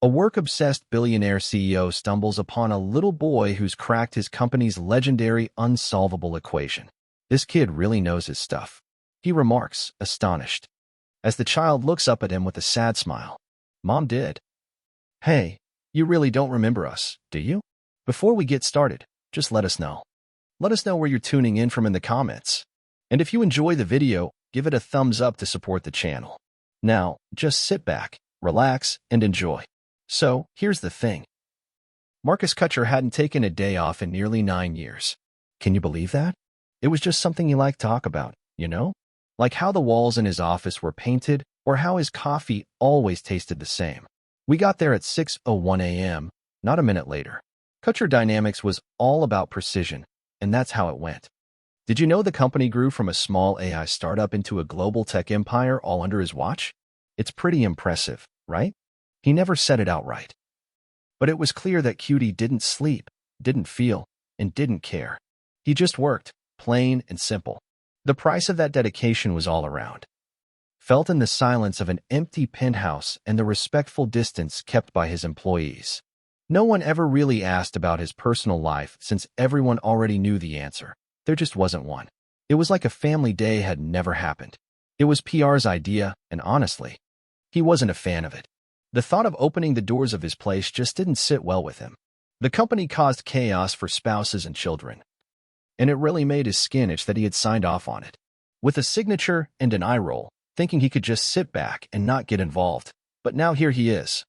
A work-obsessed billionaire CEO stumbles upon a little boy who's cracked his company's legendary unsolvable equation. This kid really knows his stuff, he remarks, astonished, as the child looks up at him with a sad smile. Mom did. Hey, you really don't remember us, do you? Before we get started, just let us know. Let us know where you're tuning in from in the comments. And if you enjoy the video, give it a thumbs up to support the channel. Now, just sit back, relax, and enjoy. So, here's the thing. Marcus Kutcher hadn't taken a day off in nearly 9 years. Can you believe that? It was just something he liked to talk about, you know? Like how the walls in his office were painted or how his coffee always tasted the same. We got there at 6:01 a.m., not a minute later. Kutcher Dynamics was all about precision, and that's how it went. Did you know the company grew from a small AI startup into a global tech empire all under his watch? It's pretty impressive, right? He never said it outright. But it was clear that Cutie didn't sleep, didn't feel, and didn't care. He just worked, plain and simple. The price of that dedication was all around. Felt in the silence of an empty penthouse and the respectful distance kept by his employees. No one ever really asked about his personal life since everyone already knew the answer. There just wasn't one. It was like a family day had never happened. It was PR's idea, and honestly, he wasn't a fan of it. The thought of opening the doors of his place just didn't sit well with him. The company caused chaos for spouses and children, and it really made his skin itch that he had signed off on it. With a signature and an eye roll, thinking he could just sit back and not get involved. But now here he is,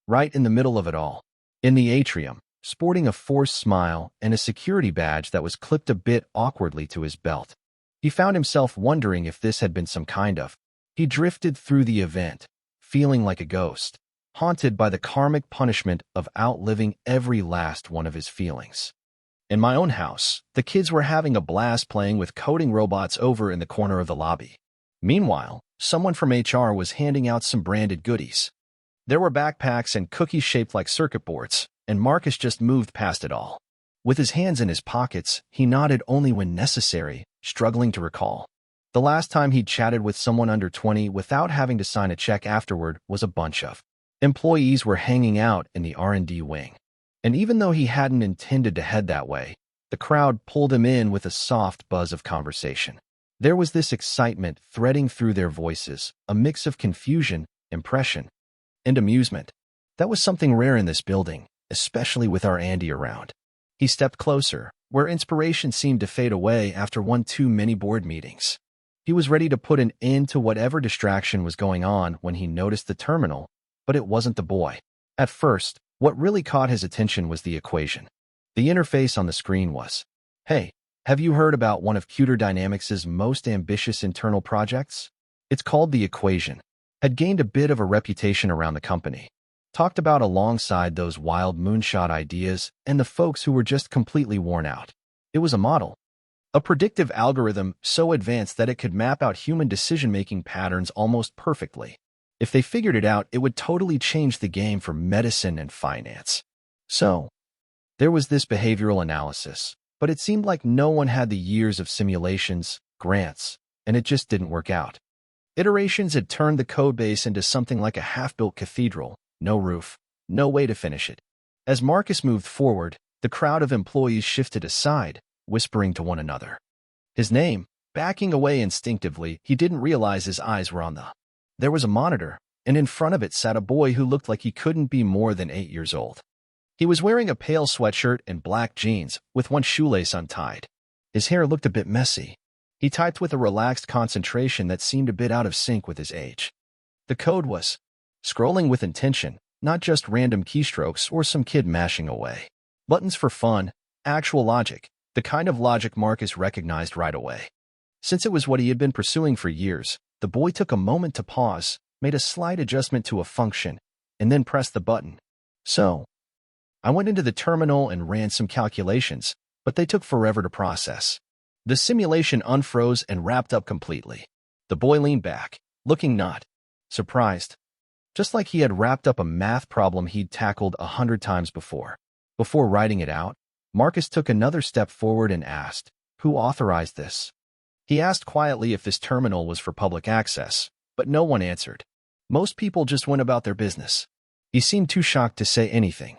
right in the middle of it all, in the atrium, sporting a forced smile and a security badge that was clipped a bit awkwardly to his belt. He found himself wondering if this had been some kind of. He drifted through the event, feeling like a ghost, haunted by the karmic punishment of outliving every last one of his feelings. In my own house, the kids were having a blast playing with coding robots over in the corner of the lobby. Meanwhile, someone from HR was handing out some branded goodies. There were backpacks and cookies shaped like circuit boards, and Marcus just moved past it all. With his hands in his pockets, he nodded only when necessary, struggling to recall. The last time he'd chatted with someone under 20 without having to sign a check afterward was a bunch of employees were hanging out in the R&D wing. And even though he hadn't intended to head that way, the crowd pulled him in with a soft buzz of conversation. There was this excitement threading through their voices, a mix of confusion, impression, and amusement. That was something rare in this building, especially with our Andy around. He stepped closer, where inspiration seemed to fade away after one too many board meetings. He was ready to put an end to whatever distraction was going on when he noticed the terminal, but it wasn't the boy. At first, what really caught his attention was the equation. The interface on the screen was, "Hey, have you heard about one of Kutcher Dynamics' most ambitious internal projects? It's called the equation." Had gained a bit of a reputation around the company. Talked about alongside those wild moonshot ideas and the folks who were just completely worn out. It was a model. A predictive algorithm so advanced that it could map out human decision-making patterns almost perfectly. If they figured it out, it would totally change the game for medicine and finance. So, there was this behavioral analysis, but it seemed like no one had the years of simulations, grants, and it just didn't work out. Iterations had turned the codebase into something like a half-built cathedral, no roof, no way to finish it. As Marcus moved forward, the crowd of employees shifted aside, whispering to one another. His name, backing away instinctively, he didn't realize his eyes were on the. There was a monitor, and in front of it sat a boy who looked like he couldn't be more than 8 years old. He was wearing a pale sweatshirt and black jeans, with one shoelace untied. His hair looked a bit messy. He typed with a relaxed concentration that seemed a bit out of sync with his age. The code was scrolling with intention, not just random keystrokes or some kid mashing away. Buttons for fun, actual logic, the kind of logic Marcus recognized right away. Since it was what he had been pursuing for years, the boy took a moment to pause, made a slight adjustment to a function, and then pressed the button. So, I went into the terminal and ran some calculations, but they took forever to process. The simulation unfroze and wrapped up completely. The boy leaned back, looking not surprised, just like he had wrapped up a math problem he'd tackled 100 times before. Before writing it out, Marcus took another step forward and asked, "Who authorized this?" He asked quietly if this terminal was for public access, but no one answered. Most people just went about their business. He seemed too shocked to say anything,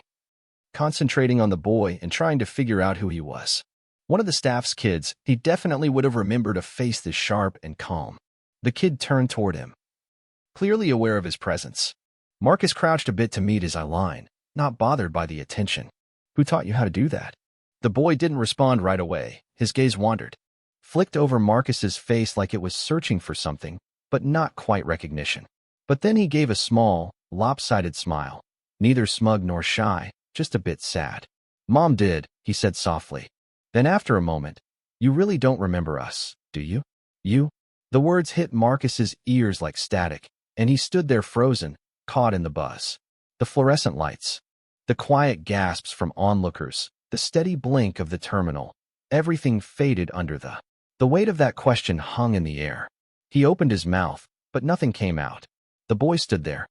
concentrating on the boy and trying to figure out who he was. One of the staff's kids, he definitely would have remembered a face this sharp and calm. The kid turned toward him, clearly aware of his presence. Marcus crouched a bit to meet his eye line, not bothered by the attention. "Who taught you how to do that?" The boy didn't respond right away. His gaze wandered, flicked over Marcus's face like it was searching for something, but not quite recognition. But then he gave a small, lopsided smile, neither smug nor shy, just a bit sad. "Mom did," he said softly. Then after a moment, "You really don't remember us, do you? You?" The words hit Marcus's ears like static, and he stood there frozen, caught in the buzz. The fluorescent lights, the quiet gasps from onlookers, the steady blink of the terminal, everything faded under the weight of that question hung in the air. He opened his mouth, but nothing came out. The boy stood there,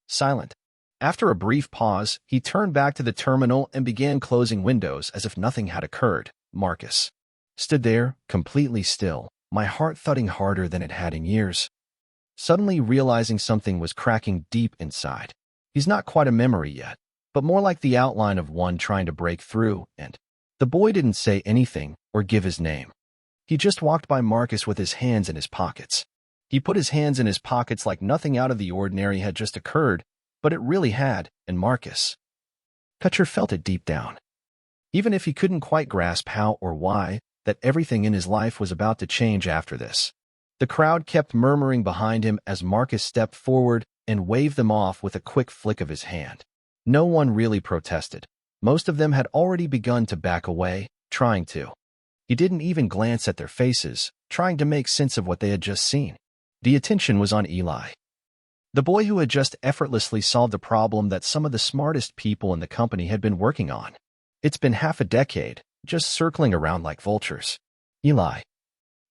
silent. After a brief pause, he turned back to the terminal and began closing windows as if nothing had occurred. Marcus stood there, completely still, my heart thudding harder than it had in years. Suddenly realizing something was cracking deep inside. He's not quite a memory yet, but more like the outline of one trying to break through, and the boy didn't say anything or give his name. He just walked by Marcus with his hands in his pockets. He put his hands in his pockets like nothing out of the ordinary had just occurred, but it really had, and Marcus Kutcher felt it deep down. Even if he couldn't quite grasp how or why, that everything in his life was about to change after this. The crowd kept murmuring behind him as Marcus stepped forward and waved them off with a quick flick of his hand. No one really protested. Most of them had already begun to back away, trying to. He didn't even glance at their faces, trying to make sense of what they had just seen. The attention was on Eli, the boy who had just effortlessly solved a problem that some of the smartest people in the company had been working on. It's been half a decade, just circling around like vultures. "Eli."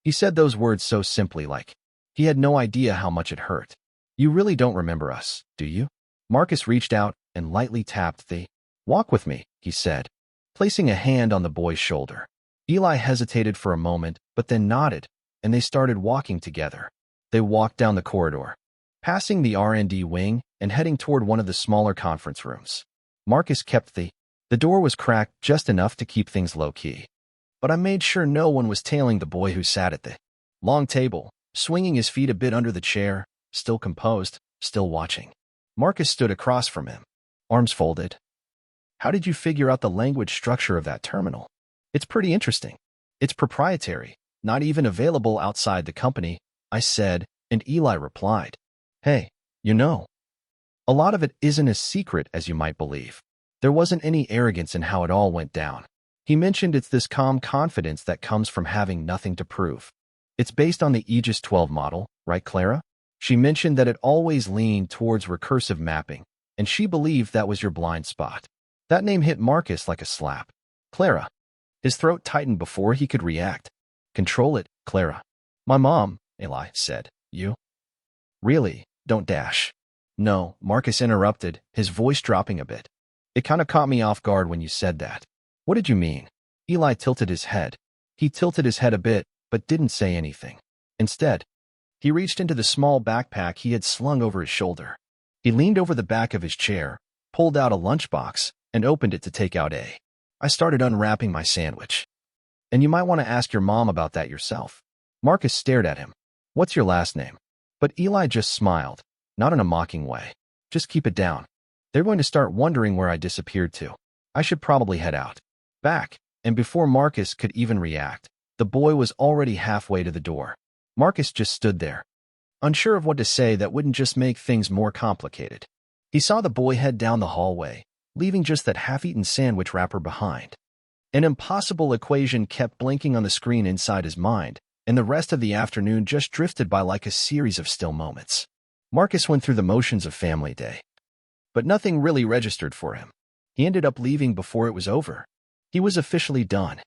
He said those words so simply, like he had no idea how much it hurt. "You really don't remember us, do you?" Marcus reached out and lightly tapped the "Walk with me," he said, placing a hand on the boy's shoulder. Eli hesitated for a moment, but then nodded, and they started walking together. They walked down the corridor, passing the R&D wing and heading toward one of the smaller conference rooms. Marcus kept the door was cracked just enough to keep things low-key. But I made sure no one was tailing the boy who sat at the long table, swinging his feet a bit under the chair, still composed, still watching. Marcus stood across from him, arms folded. "How did you figure out the language structure of that terminal? It's pretty interesting. It's proprietary, not even available outside the company," I said, and Eli replied, "Hey, you know, a lot of it isn't as secret as you might believe." There wasn't any arrogance in how it all went down. He mentioned it's this calm confidence that comes from having nothing to prove. It's based on the Aegis 12 model, right, Clara? She mentioned that it always leaned towards recursive mapping, and she believed that was your blind spot. That name hit Marcus like a slap. "Clara." His throat tightened before he could react. "Control it, Clara." "My mom," Eli said. "You?" "Really? Don't dash." "No," Marcus interrupted, his voice dropping a bit. "It kind of caught me off guard when you said that." "What did you mean?" Eli tilted his head. He tilted his head a bit, but didn't say anything. Instead, he reached into the small backpack he had slung over his shoulder. He leaned over the back of his chair, pulled out a lunchbox, and opened it to take out a. I started unwrapping my sandwich. "And you might want to ask your mom about that yourself." Marcus stared at him. "What's your last name?" But Eli just smiled, not in a mocking way. "Just keep it down. They're going to start wondering where I disappeared to. I should probably head out." Back, and before Marcus could even react, the boy was already halfway to the door. Marcus just stood there, unsure of what to say that wouldn't just make things more complicated. He saw the boy head down the hallway, leaving just that half-eaten sandwich wrapper behind. An impossible equation kept blinking on the screen inside his mind, and the rest of the afternoon just drifted by like a series of still moments. Marcus went through the motions of family day, but nothing really registered for him. He ended up leaving before it was over. He was officially done,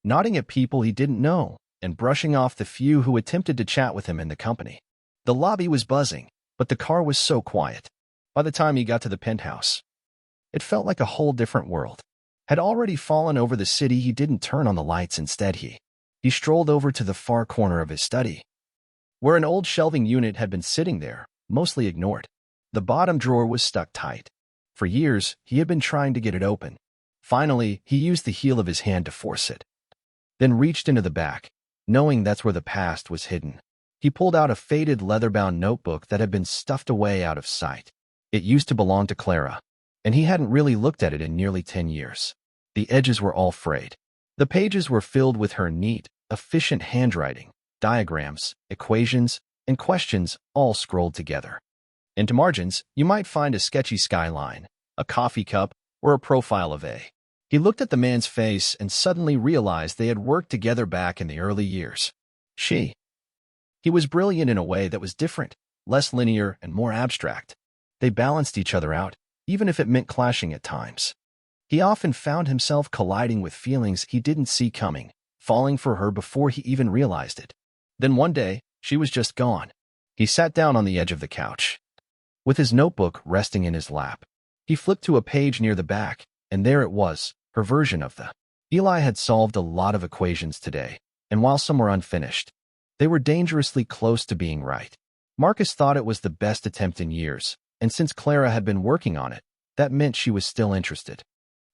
nodding at people he didn't know and brushing off the few who attempted to chat with him in the company. The lobby was buzzing, but the car was so quiet. By the time he got to the penthouse, it felt like a whole different world had already fallen over the city. He didn't turn on the lights. Instead, he strolled over to the far corner of his study, where an old shelving unit had been sitting there, mostly ignored. The bottom drawer was stuck tight, For years, he had been trying to get it open. Finally, he used the heel of his hand to force it, then reached into the back, knowing that's where the past was hidden. He pulled out a faded leather-bound notebook that had been stuffed away out of sight. It used to belong to Clara, and he hadn't really looked at it in nearly 10 years. The edges were all frayed. The pages were filled with her neat, efficient handwriting, diagrams, equations, and questions all scrolled together. Into margins, you might find a sketchy skyline, a coffee cup, or a profile of A. He looked at the man's face and suddenly realized they had worked together back in the early years. He was brilliant in a way that was different, less linear and more abstract. They balanced each other out, even if it meant clashing at times. He often found himself colliding with feelings he didn't see coming, falling for her before he even realized it. Then one day, she was just gone. He sat down on the edge of the couch, with his notebook resting in his lap. He flipped to a page near the back, and there it was, her version of the. Eli had solved a lot of equations today, and while some were unfinished, they were dangerously close to being right. Marcus thought it was the best attempt in years, and since Clara had been working on it, that meant she was still interested.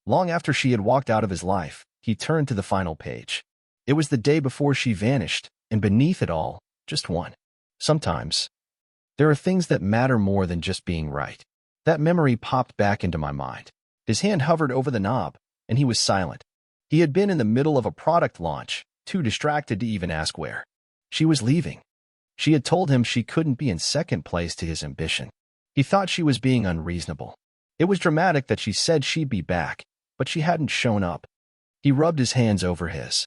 Long after she had walked out of his life, he turned to the final page. It was the day before she vanished, and beneath it all, just one. Sometimes, there are things that matter more than just being right. That memory popped back into my mind. His hand hovered over the knob, and he was silent. He had been in the middle of a product launch, too distracted to even ask where. She was leaving. She had told him she couldn't be in second place to his ambition. He thought she was being unreasonable. It was dramatic that she said she'd be back, but she hadn't shown up. He rubbed his hands over his.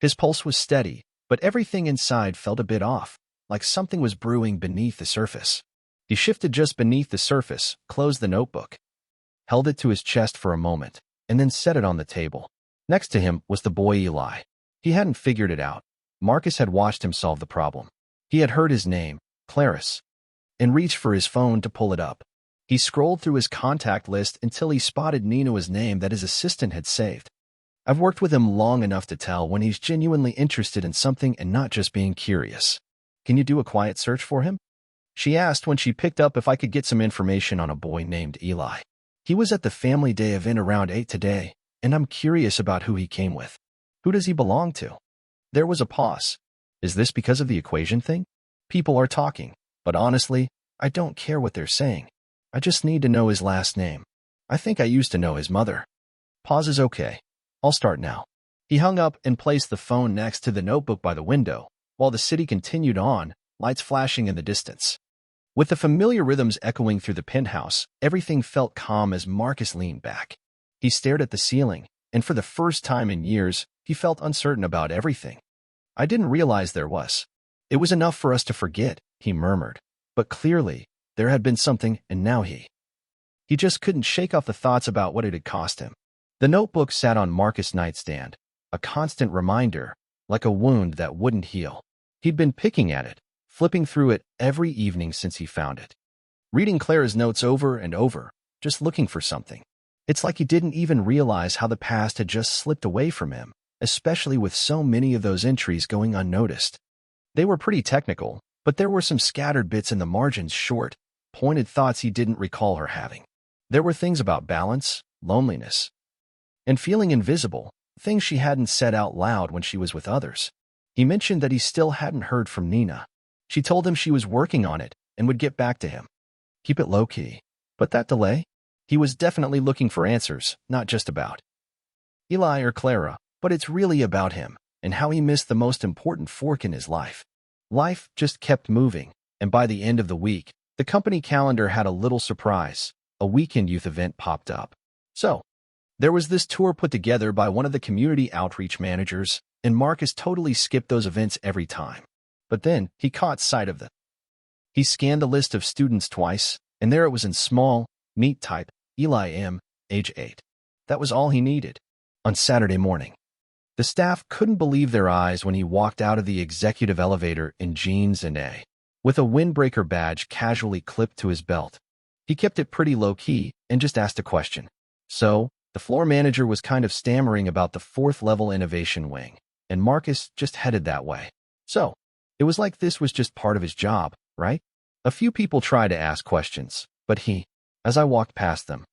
His pulse was steady, but everything inside felt a bit off, like something was brewing beneath the surface. He shifted just beneath the surface, closed the notebook, held it to his chest for a moment, and then set it on the table. Next to him was the boy Eli. He hadn't figured it out. Marcus had watched him solve the problem. He had heard his name, Clarice, and reached for his phone to pull it up. He scrolled through his contact list until he spotted Nina's name that his assistant had saved. I've worked with him long enough to tell when he's genuinely interested in something and not just being curious. Can you do a quiet search for him? She asked when she picked up if I could get some information on a boy named Eli. He was at the family day event around 8 today, and I'm curious about who he came with. Who does he belong to? There was a pause. Is this because of the equation thing? People are talking, but honestly, I don't care what they're saying. I just need to know his last name. I think I used to know his mother. Pause is okay. I'll start now. He hung up and placed the phone next to the notebook by the window, while the city continued on, lights flashing in the distance. With the familiar rhythms echoing through the penthouse, everything felt calm as Marcus leaned back. He stared at the ceiling, and for the first time in years, he felt uncertain about everything. I didn't realize there was. It was enough for us to forget, he murmured. But clearly, there had been something, and now he just couldn't shake off the thoughts about what it had cost him. The notebook sat on Marcus' nightstand, a constant reminder, like a wound that wouldn't heal. He'd been picking at it, flipping through it every evening since he found it. Reading Clara's notes over and over, just looking for something. It's like he didn't even realize how the past had just slipped away from him, especially with so many of those entries going unnoticed. They were pretty technical, but there were some scattered bits in the margins, short, pointed thoughts he didn't recall her having. There were things about balance, loneliness, and feeling invisible, things she hadn't said out loud when she was with others. He mentioned that he still hadn't heard from Nina. She told him she was working on it and would get back to him. Keep it low-key. But that delay? He was definitely looking for answers, not just about Eli or Clara, but it's really about him and how he missed the most important fork in his life. Life just kept moving, and by the end of the week, the company calendar had a little surprise. A weekend youth event popped up. So, there was this tour put together by one of the community outreach managers, and Marcus totally skipped those events every time. But then, he caught sight of He scanned the list of students twice, and there it was in small, neat type, Eli M., age 8. That was all he needed. On Saturday morning, the staff couldn't believe their eyes when he walked out of the executive elevator in jeans and with a windbreaker badge casually clipped to his belt. He kept it pretty low-key and just asked a question. So, the floor manager was kind of stammering about the 4th-level innovation wing, and Marcus just headed that way. So, it was like this was just part of his job, right? A few people tried to ask questions, but he as I walked past them.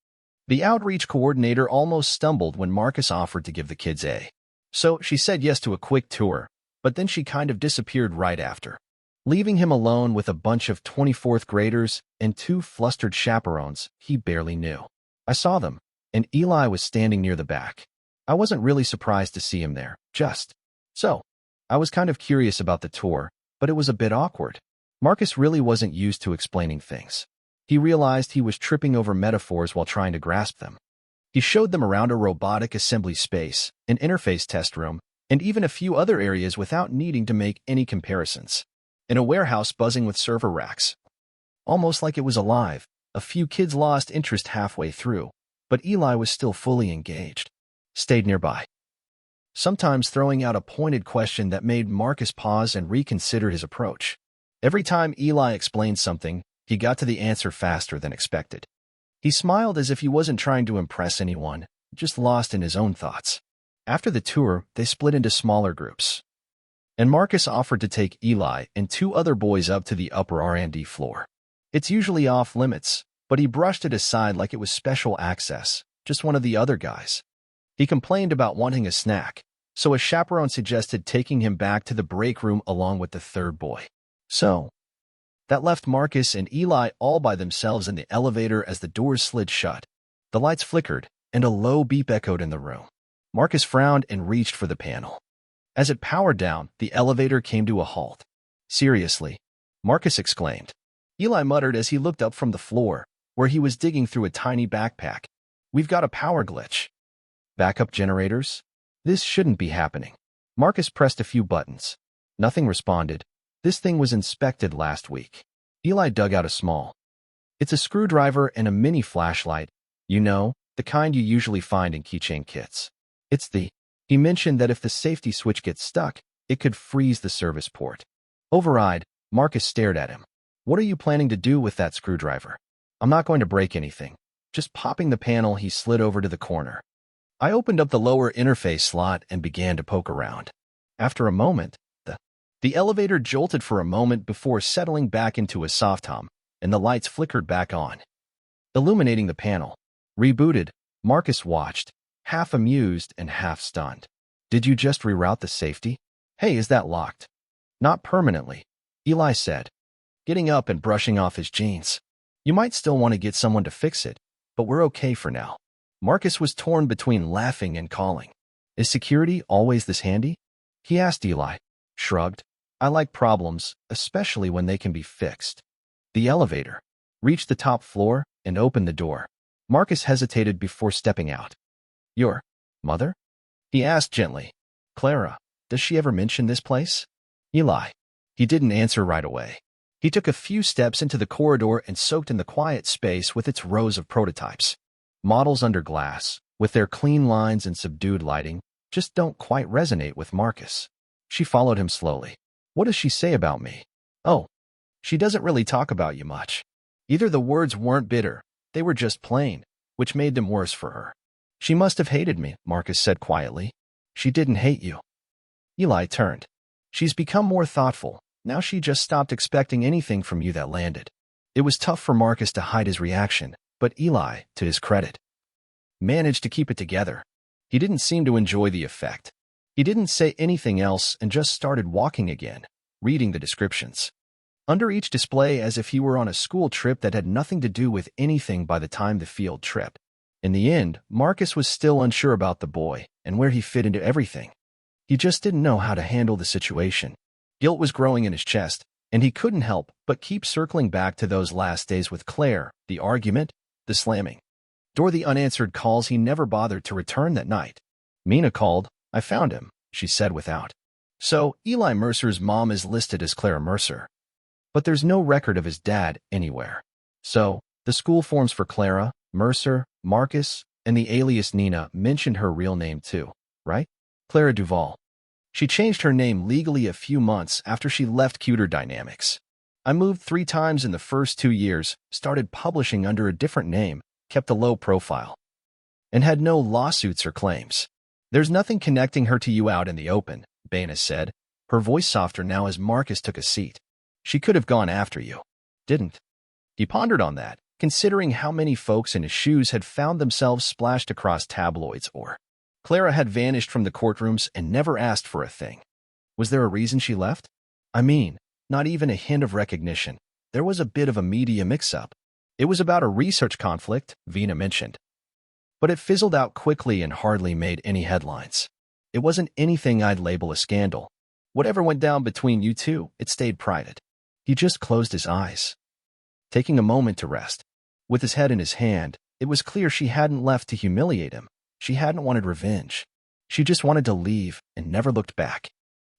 The outreach coordinator almost stumbled when Marcus offered to give the kids a. So she said yes to a quick tour, but then she kind of disappeared right after, leaving him alone with a bunch of 24th graders and two flustered chaperones he barely knew. I saw them, and Eli was standing near the back. I wasn't really surprised to see him there, just. So, I was kind of curious about the tour, but it was a bit awkward. Marcus really wasn't used to explaining things. He realized he was tripping over metaphors while trying to grasp them. He showed them around a robotic assembly space, an interface test room, and even a few other areas without needing to make any comparisons. In a warehouse buzzing with server racks. Almost like it was alive, a few kids lost interest halfway through, but Eli was still fully engaged. Stayed nearby, sometimes throwing out a pointed question that made Marcus pause and reconsider his approach. Every time Eli explained something, he got to the answer faster than expected. He smiled as if he wasn't trying to impress anyone, just lost in his own thoughts. After the tour, they split into smaller groups, and Marcus offered to take Eli and two other boys up to the upper R&D floor. It's usually off limits, but he brushed it aside like it was special access, just one of the other guys. He complained about wanting a snack, so a chaperone suggested taking him back to the break room along with the third boy. So, that left Marcus and Eli all by themselves in the elevator as the doors slid shut. The lights flickered, and a low beep echoed in the room. Marcus frowned and reached for the panel. As it powered down, the elevator came to a halt. Seriously, Marcus exclaimed. Eli muttered as he looked up from the floor, where he was digging through a tiny backpack. We've got a power glitch. Backup generators? This shouldn't be happening. Marcus pressed a few buttons. Nothing responded. This thing was inspected last week. Eli dug out a small. It's a screwdriver and a mini flashlight. You know, the kind you usually find in keychain kits. He mentioned that if the safety switch gets stuck, it could freeze the service port. Override, Marcus stared at him. What are you planning to do with that screwdriver? I'm not going to break anything. Just popping the panel, he slid over to the corner. I opened up the lower interface slot and began to poke around. After a moment, the elevator jolted for a moment before settling back into a soft hum, and the lights flickered back on, illuminating the panel. Rebooted, Marcus watched, half amused and half stunned. Did you just reroute the safety? Hey, is that locked? Not permanently, Eli said, getting up and brushing off his jeans. You might still want to get someone to fix it, but we're okay for now. Marcus was torn between laughing and calling. Is security always this handy? He asked Eli, shrugged. I like problems, especially when they can be fixed. The elevator reached the top floor and opened the door. Marcus hesitated before stepping out. Your mother? He asked gently. Clara, does she ever mention this place? Eli. He didn't answer right away. He took a few steps into the corridor and soaked in the quiet space with its rows of prototypes. Models under glass, with their clean lines and subdued lighting, just don't quite resonate with Marcus. She followed him slowly. What does she say about me? Oh, she doesn't really talk about you much. Either the words weren't bitter, they were just plain, which made them worse for her. She must have hated me, Marcus said quietly. She didn't hate you. Eli turned. She's become more thoughtful. Now she just stopped expecting anything from you that landed. It was tough for Marcus to hide his reaction, but Eli, to his credit, managed to keep it together. He didn't seem to enjoy the effect. He didn't say anything else and just started walking again, reading the descriptions under each display as if he were on a school trip that had nothing to do with anything by the time the field trip. In the end, Marcus was still unsure about the boy and where he fit into everything. He just didn't know how to handle the situation. Guilt was growing in his chest, and he couldn't help but keep circling back to those last days with Claire, the argument, the slamming door, the unanswered calls he never bothered to return that night. Mina called. I found him, she said without. So, Eli Mercer's mom is listed as Clara Mercer. But there's no record of his dad anywhere. So, the school forms for Clara, Mercer, Marcus, and the alias Nina mentioned her real name too, right? Clara Duval. She changed her name legally a few months after she left Cuter Dynamics. I moved 3 times in the first 2 years, started publishing under a different name, kept a low profile, and had no lawsuits or claims. There's nothing connecting her to you out in the open, Bana said, her voice softer now as Marcus took a seat. She could have gone after you. Didn't. He pondered on that, considering how many folks in his shoes had found themselves splashed across tabloids or Clara had vanished from the courtrooms and never asked for a thing. Was there a reason she left? I mean, not even a hint of recognition. There was a bit of a media mix-up. It was about a research conflict, Vina mentioned. But it fizzled out quickly and hardly made any headlines. It wasn't anything I'd label a scandal. Whatever went down between you two, it stayed private. He just closed his eyes, taking a moment to rest. With his head in his hand, it was clear she hadn't left to humiliate him. She hadn't wanted revenge. She just wanted to leave and never looked back.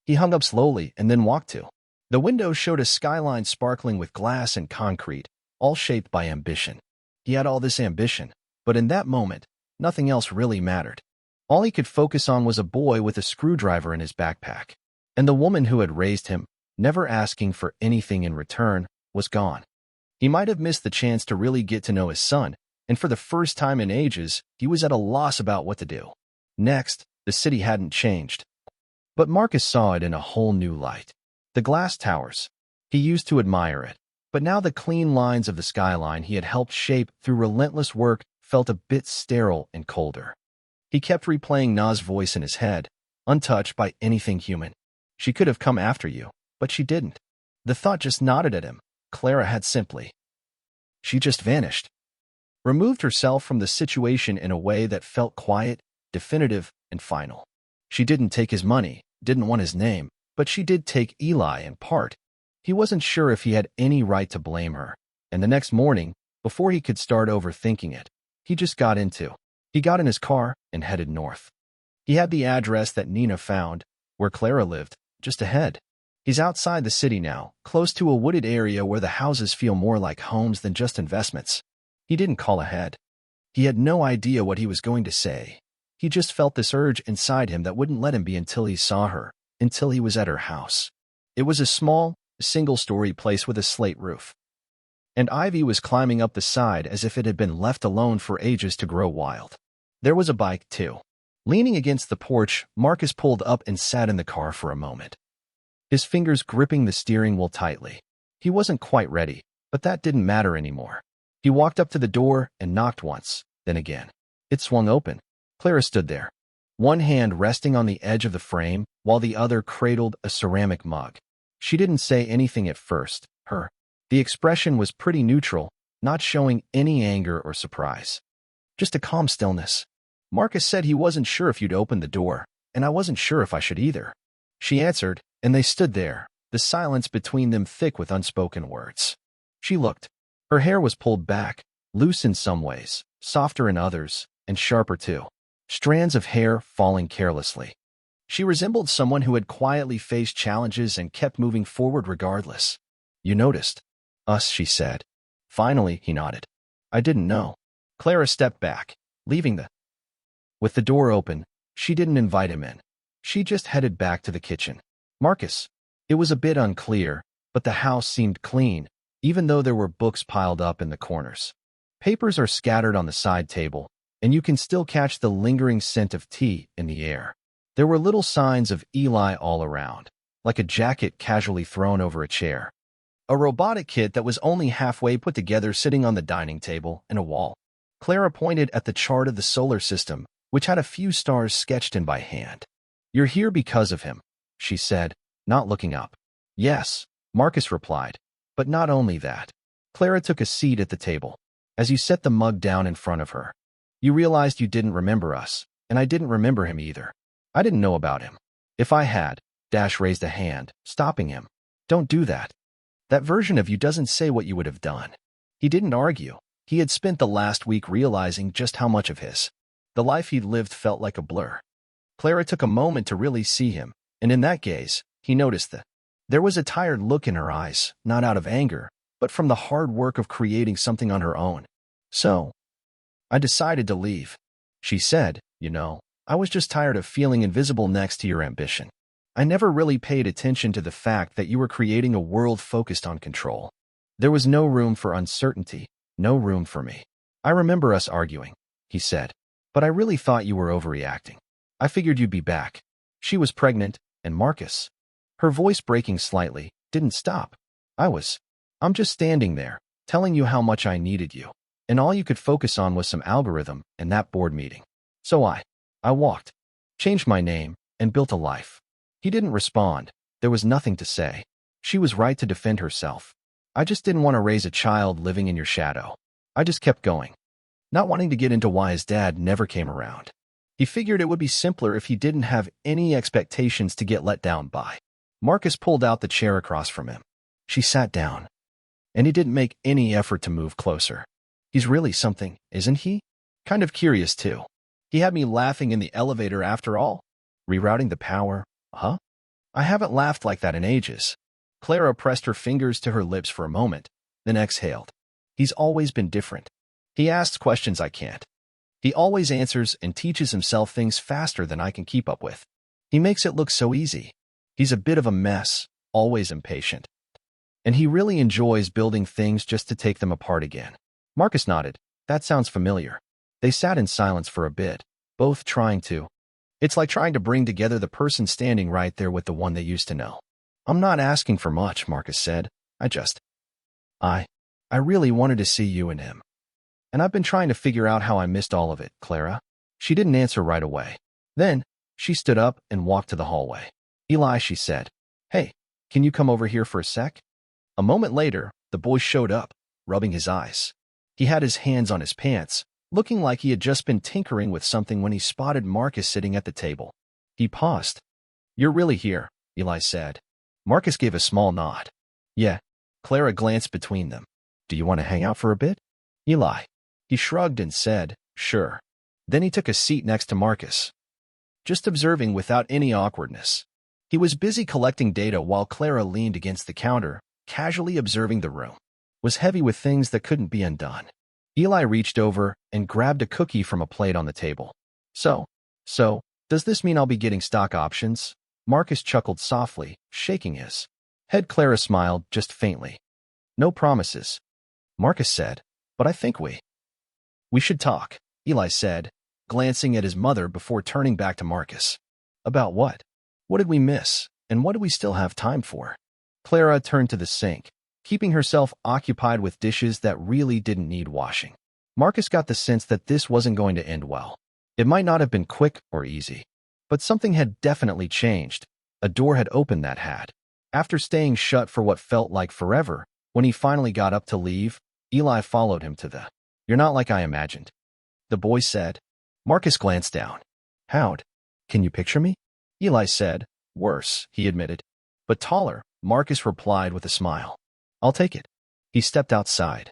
He hung up slowly and then walked to. The window showed a skyline sparkling with glass and concrete, all shaped by ambition. He had all this ambition, but in that moment, nothing else really mattered. All he could focus on was a boy with a screwdriver in his backpack. And the woman who had raised him, never asking for anything in return, was gone. He might have missed the chance to really get to know his son, and for the first time in ages, he was at a loss about what to do. Next, the city hadn't changed. But Marcus saw it in a whole new light. The glass towers. He used to admire it, but now the clean lines of the skyline he had helped shape through relentless work felt a bit sterile and colder. He kept replaying Na's voice in his head, untouched by anything human. She could have come after you, but she didn't. The thought just nodded at him. Clara had simply. She just vanished. Removed herself from the situation in a way that felt quiet, definitive, and final. She didn't take his money, didn't want his name, but she did take Eli in part. He wasn't sure if he had any right to blame her, and the next morning, before he could start overthinking it, he got in his car and headed north. He had the address that Nina found, where Clara lived, just ahead. He's outside the city now, close to a wooded area where the houses feel more like homes than just investments. He didn't call ahead. He had no idea what he was going to say. He just felt this urge inside him that wouldn't let him be until he saw her, until he was at her house. It was a small, single-story place with a slate roof. And ivy was climbing up the side as if it had been left alone for ages to grow wild. There was a bike, too. Leaning against the porch, Marcus pulled up and sat in the car for a moment, his fingers gripping the steering wheel tightly. He wasn't quite ready, but that didn't matter anymore. He walked up to the door and knocked once, then again. It swung open. Clara stood there, one hand resting on the edge of the frame while the other cradled a ceramic mug. She didn't say anything at first. The expression was pretty neutral, not showing any anger or surprise. Just a calm stillness. Marcus said he wasn't sure if you'd open the door, and I wasn't sure if I should either. She answered, and they stood there, the silence between them thick with unspoken words. She looked. Her hair was pulled back, loose in some ways, softer in others, and sharper too. Strands of hair falling carelessly. She resembled someone who had quietly faced challenges and kept moving forward regardless. You noticed? Us, she said. Finally, he nodded. I didn't know. Clara stepped back, leaving With the door open, she didn't invite him in. She just headed back to the kitchen. Marcus. It was a bit unclear, but the house seemed clean, even though there were books piled up in the corners. Papers are scattered on the side table, and you can still catch the lingering scent of tea in the air. There were little signs of Eli all around, like a jacket casually thrown over a chair. A robotic kit that was only halfway put together sitting on the dining table and a wall. Clara pointed at the chart of the solar system, which had a few stars sketched in by hand. You're here because of him, she said, not looking up. Yes, Marcus replied, but not only that. Clara took a seat at the table. As you set the mug down in front of her, you realized you didn't remember us, and I didn't remember him either. I didn't know about him. If I had, Dash raised a hand, stopping him. Don't do that. That version of you doesn't say what you would have done. He didn't argue. He had spent the last week realizing just how much of the life he'd lived felt like a blur. Clara took a moment to really see him, and in that gaze, he noticed that there was a tired look in her eyes, not out of anger, but from the hard work of creating something on her own. So, I decided to leave. She said, I was just tired of feeling invisible next to your ambition. I never really paid attention to the fact that you were creating a world focused on control. There was no room for uncertainty, no room for me. I remember us arguing, he said, but I really thought you were overreacting. I figured you'd be back. She was pregnant, and Marcus, her voice breaking slightly, didn't stop. I'm just standing there, telling you how much I needed you. And all you could focus on was some algorithm and that board meeting. So I walked, changed my name, and built a life. He didn't respond. There was nothing to say. She was right to defend herself. I just didn't want to raise a child living in your shadow. I just kept going, not wanting to get into why his dad never came around. He figured it would be simpler if he didn't have any expectations to get let down by. Marcus pulled out the chair across from him. She sat down, and he didn't make any effort to move closer. He's really something, isn't he? Kind of curious, too. He had me laughing in the elevator after all. Rerouting the power, huh? I haven't laughed like that in ages. Clara pressed her fingers to her lips for a moment, then exhaled. He's always been different. He asks questions I can't. He always answers and teaches himself things faster than I can keep up with. He makes it look so easy. He's a bit of a mess, always impatient. And he really enjoys building things just to take them apart again. Marcus nodded. That sounds familiar. They sat in silence for a bit, both trying to. It's like trying to bring together the person standing right there with the one they used to know. I'm not asking for much, Marcus said. I really wanted to see you and him. And I've been trying to figure out how I missed all of it, Clara. She didn't answer right away. Then, she stood up and walked to the hallway. Eli, she said. Hey, can you come over here for a sec? A moment later, the boy showed up, rubbing his eyes. He had his hands on his pants, looking like he had just been tinkering with something when he spotted Marcus sitting at the table. He paused. You're really here, Eli said. Marcus gave a small nod. Yeah. Clara glanced between them. Do you want to hang out for a bit? Eli. He shrugged and said, sure. Then he took a seat next to Marcus, just observing without any awkwardness. He was busy collecting data while Clara leaned against the counter, casually observing the room. It was heavy with things that couldn't be undone. Eli reached over and grabbed a cookie from a plate on the table. So, does this mean I'll be getting stock options? Marcus chuckled softly, shaking his head. Clara smiled just faintly. No promises, Marcus said, but I think we should talk, Eli said, glancing at his mother before turning back to Marcus. About what? What did we miss, and what do we still have time for? Clara turned to the sink, keeping herself occupied with dishes that really didn't need washing. Marcus got the sense that this wasn't going to end well. It might not have been quick or easy, but something had definitely changed. A door had opened that had. After staying shut for what felt like forever, when he finally got up to leave, Eli followed him to the You're not like I imagined, the boy said. Marcus glanced down. How'd? Can you picture me? Eli said. Worse, he admitted. But taller, Marcus replied with a smile. I'll take it. He stepped outside,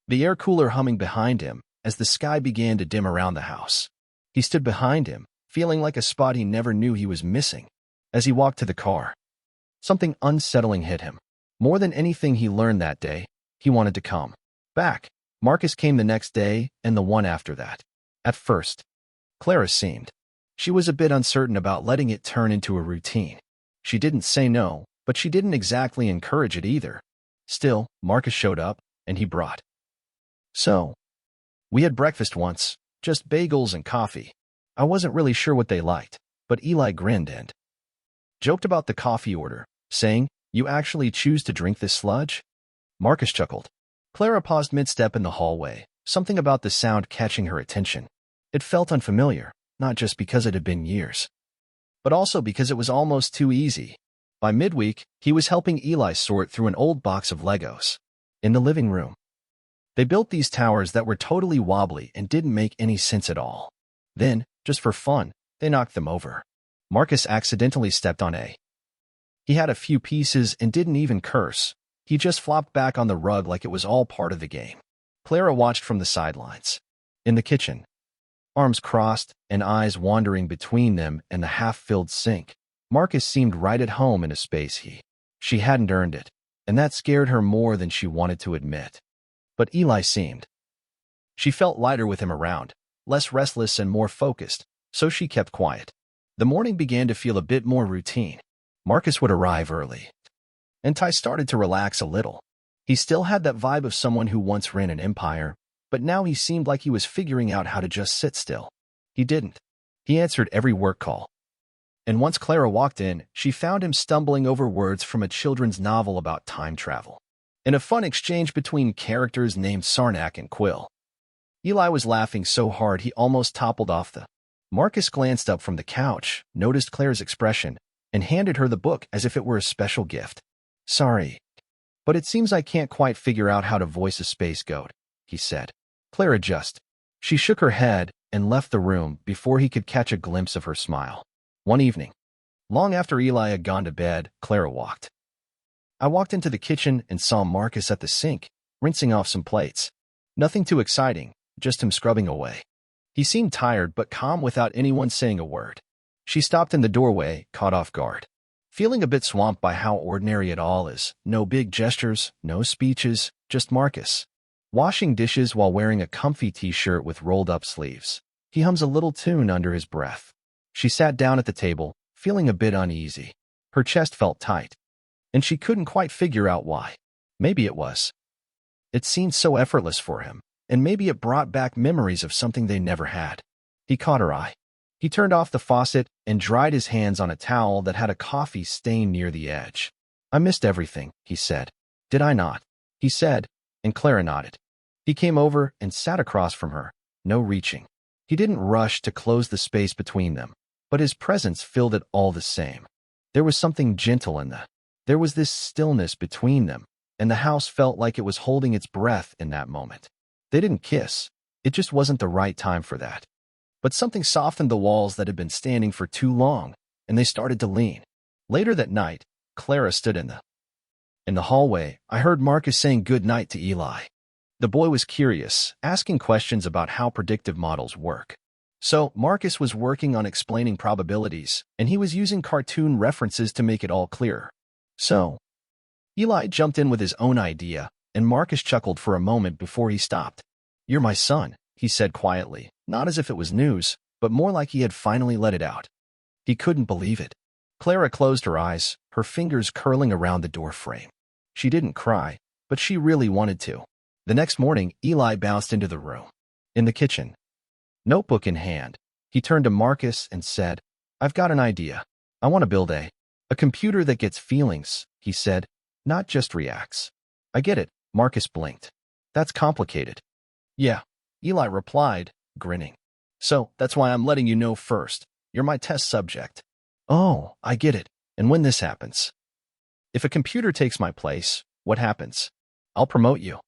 the air cooler humming behind him as the sky began to dim around the house. He stood behind him, feeling like a spot he never knew he was missing. As he walked to the car, something unsettling hit him. More than anything he learned that day, he wanted to come back. Marcus came the next day and the one after that. At first, Clara seemed. She was a bit uncertain about letting it turn into a routine. She didn't say no, but she didn't exactly encourage it either. Still, Marcus showed up, and he brought. So, we had breakfast once, just bagels and coffee. I wasn't really sure what they liked, but Eli grinned and joked about the coffee order, saying, You actually choose to drink this sludge? Marcus chuckled. Clara paused mid-step in the hallway, something about the sound catching her attention. It felt unfamiliar, not just because it had been years, but also because it was almost too easy. By midweek, he was helping Eli sort through an old box of Legos. In the living room, they built these towers that were totally wobbly and didn't make any sense at all. Then, just for fun, they knocked them over. Marcus accidentally stepped on a. He had a few pieces and didn't even curse. He just flopped back on the rug like it was all part of the game. Clara watched from the sidelines. In the kitchen, arms crossed and eyes wandering between them and the half-filled sink, Marcus seemed right at home in a space she hadn't earned it, and that scared her more than she wanted to admit. But Eli seemed. She felt lighter with him around, less restless and more focused, so she kept quiet. The morning began to feel a bit more routine. Marcus would arrive early, and Ty started to relax a little. He still had that vibe of someone who once ran an empire, but now he seemed like he was figuring out how to just sit still. He didn't. He answered every work call. And once Clara walked in, she found him stumbling over words from a children's novel about time travel. in a fun exchange between characters named Sarnak and Quill. Eli was laughing so hard he almost toppled off the. Marcus glanced up from the couch, noticed Claire's expression, and handed her the book as if it were a special gift. Sorry, but it seems I can't quite figure out how to voice a space goat, he said. Claire adjusted. She shook her head and left the room before he could catch a glimpse of her smile. One evening, long after Eli had gone to bed, Clara walked. I walked into the kitchen and saw Marcus at the sink, rinsing off some plates. Nothing too exciting, just him scrubbing away. He seemed tired but calm without anyone saying a word. She stopped in the doorway, caught off guard. Feeling a bit swamped by how ordinary it all is, no big gestures, no speeches, just Marcus. Washing dishes while wearing a comfy t-shirt with rolled-up sleeves. He hums a little tune under his breath. She sat down at the table, feeling a bit uneasy. Her chest felt tight, and she couldn't quite figure out why. Maybe it was. It seemed so effortless for him, and maybe it brought back memories of something they never had. He caught her eye. He turned off the faucet and dried his hands on a towel that had a coffee stain near the edge. I missed everything, he said. Did I not? He said, and Clara nodded. He came over and sat across from her, no reaching. He didn't rush to close the space between them, but his presence filled it all the same. There was something gentle in there was this stillness between them, and the house felt like it was holding its breath in that moment. They didn't kiss. It just wasn't the right time for that. But something softened the walls that had been standing for too long, and they started to lean. Later that night, Clara stood in the hallway. I heard Marcus saying good night to Eli. The boy was curious, asking questions about how predictive models work. So Marcus was working on explaining probabilities, and he was using cartoon references to make it all clearer. So Eli jumped in with his own idea, and Marcus chuckled for a moment before he stopped. You're my son, he said quietly, not as if it was news, but more like he had finally let it out. He couldn't believe it. Clara closed her eyes, her fingers curling around the door frame. She didn't cry, but she really wanted to. The next morning, Eli bounced into the room. In the kitchen, notebook in hand, he turned to Marcus and said, I've got an idea. I want to build a computer that gets feelings, he said, not just reacts. I get it, Marcus blinked. That's complicated. Yeah, Eli replied, grinning. So, that's why I'm letting you know first. You're my test subject. Oh, I get it. And when this happens? If a computer takes my place, what happens? I'll promote you.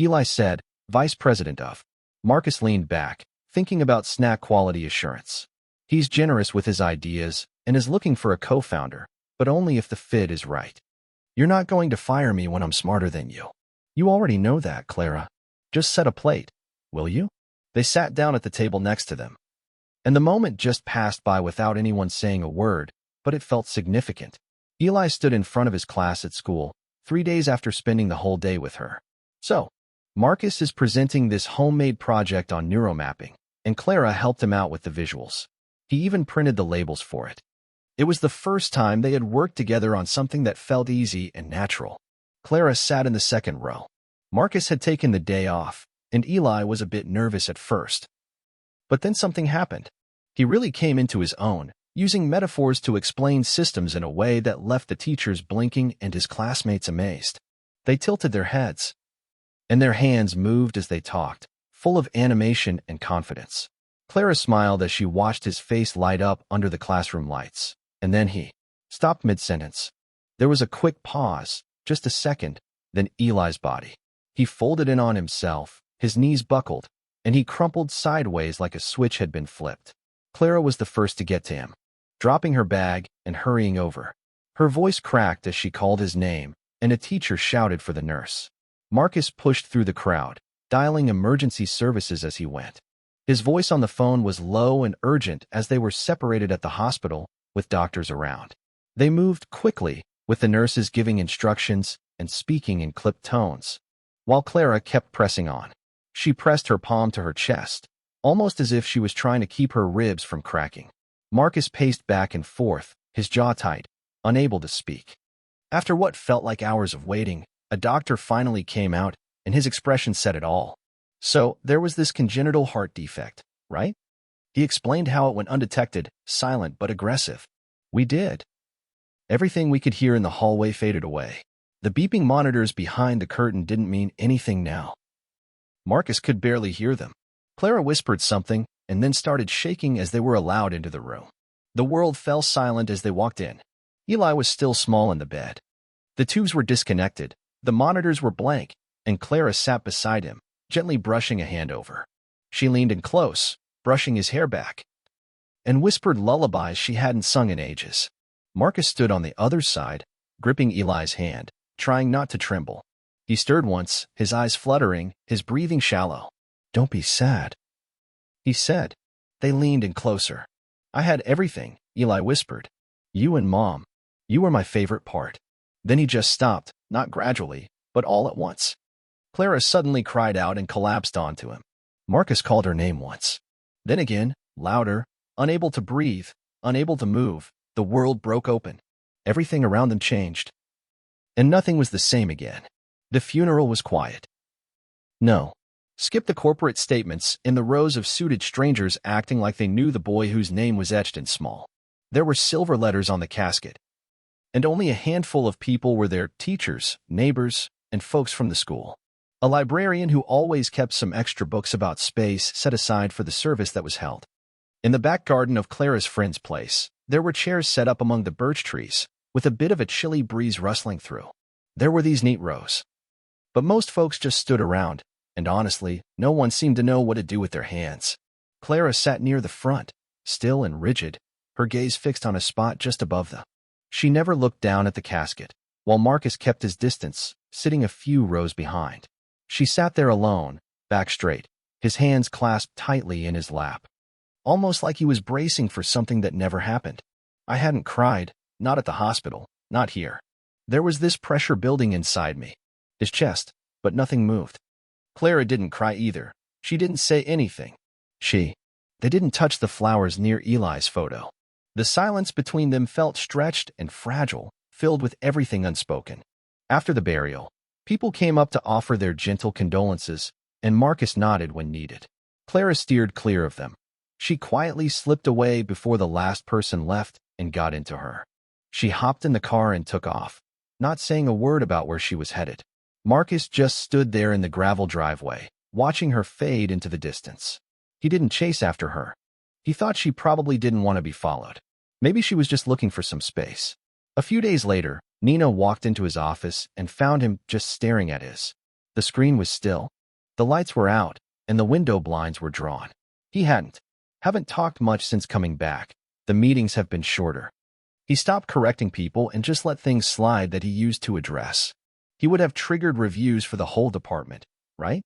Eli said, Vice President of. Marcus leaned back, thinking about snack quality assurance. He's generous with his ideas and is looking for a co-founder, but only if the fit is right. You're not going to fire me when I'm smarter than you. You already know that, Clara. Just set a plate, will you? They sat down at the table next to them. And the moment just passed by without anyone saying a word, but it felt significant. Eli stood in front of his class at school, 3 days after spending the whole day with her. So, Marcus is presenting this homemade project on neuromapping, and Clara helped him out with the visuals. He even printed the labels for it. It was the first time they had worked together on something that felt easy and natural. Clara sat in the second row. Marcus had taken the day off, and Eli was a bit nervous at first. But then something happened. He really came into his own, using metaphors to explain systems in a way that left the teachers blinking and his classmates amazed. They tilted their heads, and their hands moved as they talked, full of animation and confidence. Clara smiled as she watched his face light up under the classroom lights, and then he stopped mid-sentence. There was a quick pause, just a second, then Eli's body. He folded in on himself, his knees buckled, and he crumpled sideways like a switch had been flipped. Clara was the first to get to him, dropping her bag and hurrying over. Her voice cracked as she called his name, and a teacher shouted for the nurse. Marcus pushed through the crowd, dialing emergency services as he went. His voice on the phone was low and urgent as they were separated at the hospital, with doctors around. They moved quickly, with the nurses giving instructions and speaking in clipped tones, while Clara kept pressing on. She pressed her palm to her chest, almost as if she was trying to keep her ribs from cracking. Marcus paced back and forth, his jaw tight, unable to speak. After what felt like hours of waiting, a doctor finally came out, and his expression said it all. So, there was this congenital heart defect, right? He explained how it went undetected, silent but aggressive. We did. Everything we could hear in the hallway faded away. The beeping monitors behind the curtain didn't mean anything now. Marcus could barely hear them. Clara whispered something and then started shaking as they were allowed into the room. The world fell silent as they walked in. Eli was still small in the bed. The tubes were disconnected, the monitors were blank, and Clara sat beside him, gently brushing a hand over. She leaned in close, brushing his hair back, and whispered lullabies she hadn't sung in ages. Marcus stood on the other side, gripping Eli's hand, trying not to tremble. He stirred once, his eyes fluttering, his breathing shallow. "Don't be sad," he said. They leaned in closer. "I had everything," Eli whispered. "You and Mom. You were my favorite part." Then he just stopped, not gradually, but all at once. Clara suddenly cried out and collapsed onto him. Marcus called her name once. Then again, louder, unable to breathe, unable to move, the world broke open. Everything around them changed. And nothing was the same again. The funeral was quiet. No. Skip the corporate statements in the rows of suited strangers acting like they knew the boy whose name was etched in small. There were silver letters on the casket. And only a handful of people were there: teachers, neighbors, and folks from the school. A librarian who always kept some extra books about space set aside for the service that was held. In the back garden of Clara's friend's place, there were chairs set up among the birch trees, with a bit of a chilly breeze rustling through. There were these neat rows. But most folks just stood around, and honestly, no one seemed to know what to do with their hands. Clara sat near the front, still and rigid, her gaze fixed on a spot just above them. She never looked down at the casket, while Marcus kept his distance, sitting a few rows behind. She sat there alone, back straight, his hands clasped tightly in his lap, almost like he was bracing for something that never happened. I hadn't cried, not at the hospital, not here. There was this pressure building inside me, his chest, but nothing moved. Clara didn't cry either. She didn't say anything. They didn't touch the flowers near Eli's photo. The silence between them felt stretched and fragile, filled with everything unspoken. After the burial, people came up to offer their gentle condolences, and Marcus nodded when needed. Clara steered clear of them. She quietly slipped away before the last person left and got into her. She hopped in the car and took off, not saying a word about where she was headed. Marcus just stood there in the gravel driveway, watching her fade into the distance. He didn't chase after her. He thought she probably didn't want to be followed. Maybe she was just looking for some space. A few days later, Nina walked into his office and found him just staring at his. The screen was still, the lights were out, and the window blinds were drawn. He haven't talked much since coming back. The meetings have been shorter. He stopped correcting people and just let things slide that he used to address. He would have triggered reviews for the whole department, right?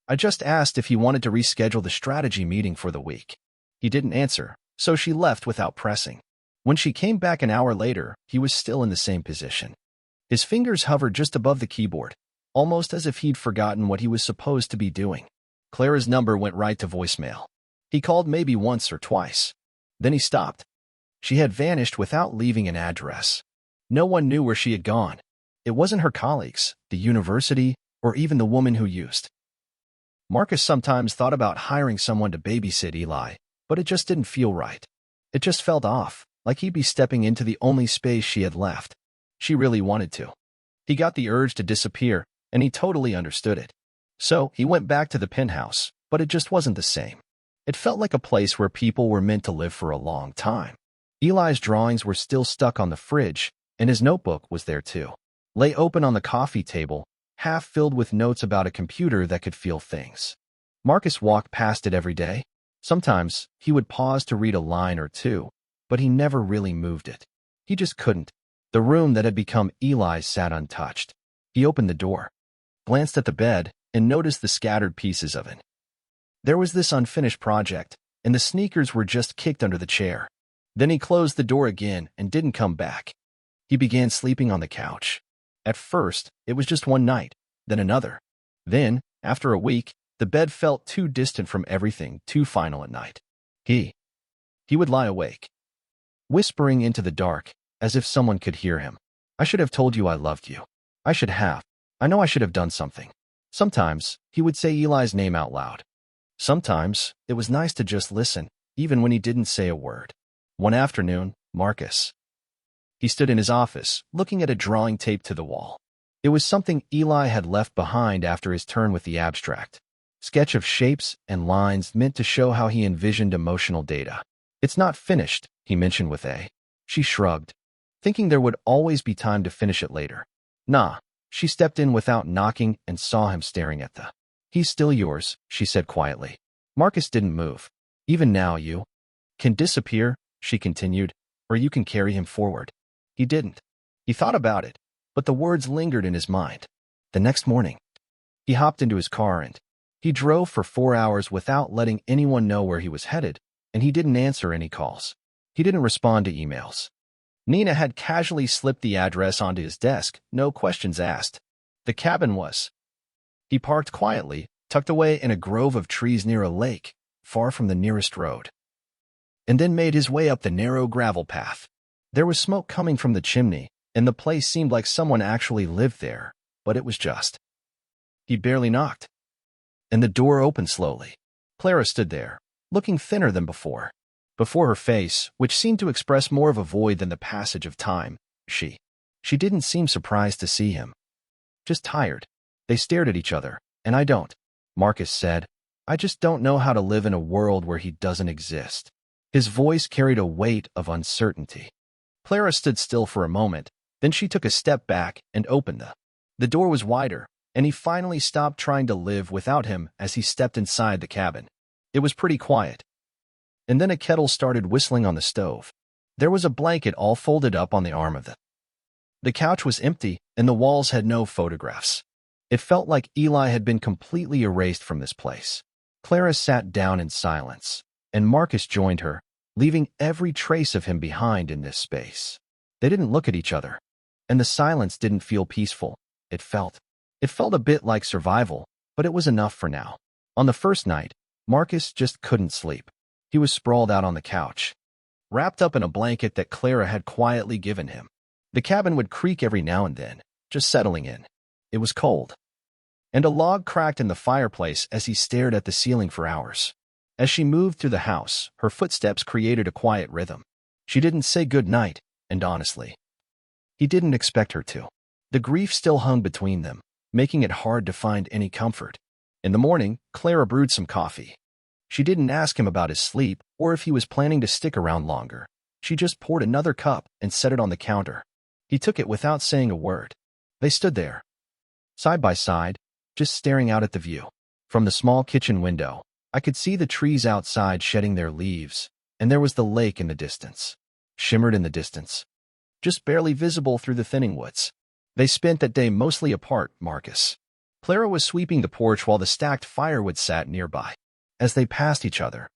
I just asked if he wanted to reschedule the strategy meeting for the week. He didn't answer, so she left without pressing. When she came back an hour later, he was still in the same position. His fingers hovered just above the keyboard, almost as if he'd forgotten what he was supposed to be doing. Clara's number went right to voicemail. He called maybe once or twice. Then he stopped. She had vanished without leaving an address. No one knew where she had gone. It wasn't her colleagues, the university, or even the woman who used. Marcus sometimes thought about hiring someone to babysit Eli, but it just didn't feel right. It just felt off, like he'd be stepping into the only space she had left. She really wanted to. He got the urge to disappear, and he totally understood it. So he went back to the penthouse, but it just wasn't the same. It felt like a place where people were meant to live for a long time. Eli's drawings were still stuck on the fridge, and his notebook was there too. Lay open on the coffee table, half filled with notes about a computer that could feel things. Marcus walked past it every day. Sometimes he would pause to read a line or two, but he never really moved it. He just couldn't. The room that had become Eli's sat untouched. He opened the door, glanced at the bed, and noticed the scattered pieces of it. There was this unfinished project, and the sneakers were just kicked under the chair. Then he closed the door again and didn't come back. He began sleeping on the couch. At first, it was just one night, then another. Then, after a week, the bed felt too distant from everything, too final at night. He would lie awake, whispering into the dark, as if someone could hear him. "I should have told you I loved you. I should have. I know I should have done something." Sometimes, he would say Eli's name out loud. Sometimes, it was nice to just listen, even when he didn't say a word. One afternoon, Marcus. He stood in his office, looking at a drawing taped to the wall. It was something Eli had left behind after his turn with the abstract sketch of shapes and lines meant to show how he envisioned emotional data. It's not finished, he mentioned with a. She shrugged, thinking there would always be time to finish it later. Nah, she stepped in without knocking and saw him staring at the. He's still yours, she said quietly. Marcus didn't move. Even now you can disappear, she continued, or you can carry him forward. He didn't. He thought about it, but the words lingered in his mind. The next morning, he hopped into his car and he drove for 4 hours without letting anyone know where he was headed, and he didn't answer any calls. He didn't respond to emails. Nina had casually slipped the address onto his desk, no questions asked. The cabin was. He parked quietly, tucked away in a grove of trees near a lake, far from the nearest road, and then made his way up the narrow gravel path. There was smoke coming from the chimney, and the place seemed like someone actually lived there, but it was just. He barely knocked, and the door opened slowly. Clara stood there, looking thinner than before. Before her face, which seemed to express more of a void than the passage of time, she didn't seem surprised to see him. Just tired. They stared at each other, and I don't, Marcus said. I just don't know how to live in a world where he doesn't exist. His voice carried a weight of uncertainty. Clara stood still for a moment, then she took a step back and opened the door was wider, and he finally stopped trying to live without him as he stepped inside the cabin. It was pretty quiet. And then a kettle started whistling on the stove. There was a blanket all folded up on the arm of the couch was empty, and the walls had no photographs. It felt like Eli had been completely erased from this place. Clara sat down in silence, and Marcus joined her, leaving every trace of him behind in this space. They didn't look at each other, and the silence didn't feel peaceful. It felt a bit like survival, but it was enough for now. On the first night, Marcus just couldn't sleep. He was sprawled out on the couch, wrapped up in a blanket that Clara had quietly given him. The cabin would creak every now and then, just settling in. It was cold, and a log cracked in the fireplace as he stared at the ceiling for hours. As she moved through the house, her footsteps created a quiet rhythm. She didn't say good night, and honestly, he didn't expect her to. The grief still hung between them, making it hard to find any comfort. In the morning, Clara brewed some coffee. She didn't ask him about his sleep or if he was planning to stick around longer. She just poured another cup and set it on the counter. He took it without saying a word. They stood there, side by side, just staring out at the view. From the small kitchen window, I could see the trees outside shedding their leaves, and there was the lake in the distance, shimmered in the distance, just barely visible through the thinning woods. They spent that day mostly apart, Marcus. Clara was sweeping the porch while the stacked firewood sat nearby. As they passed each other,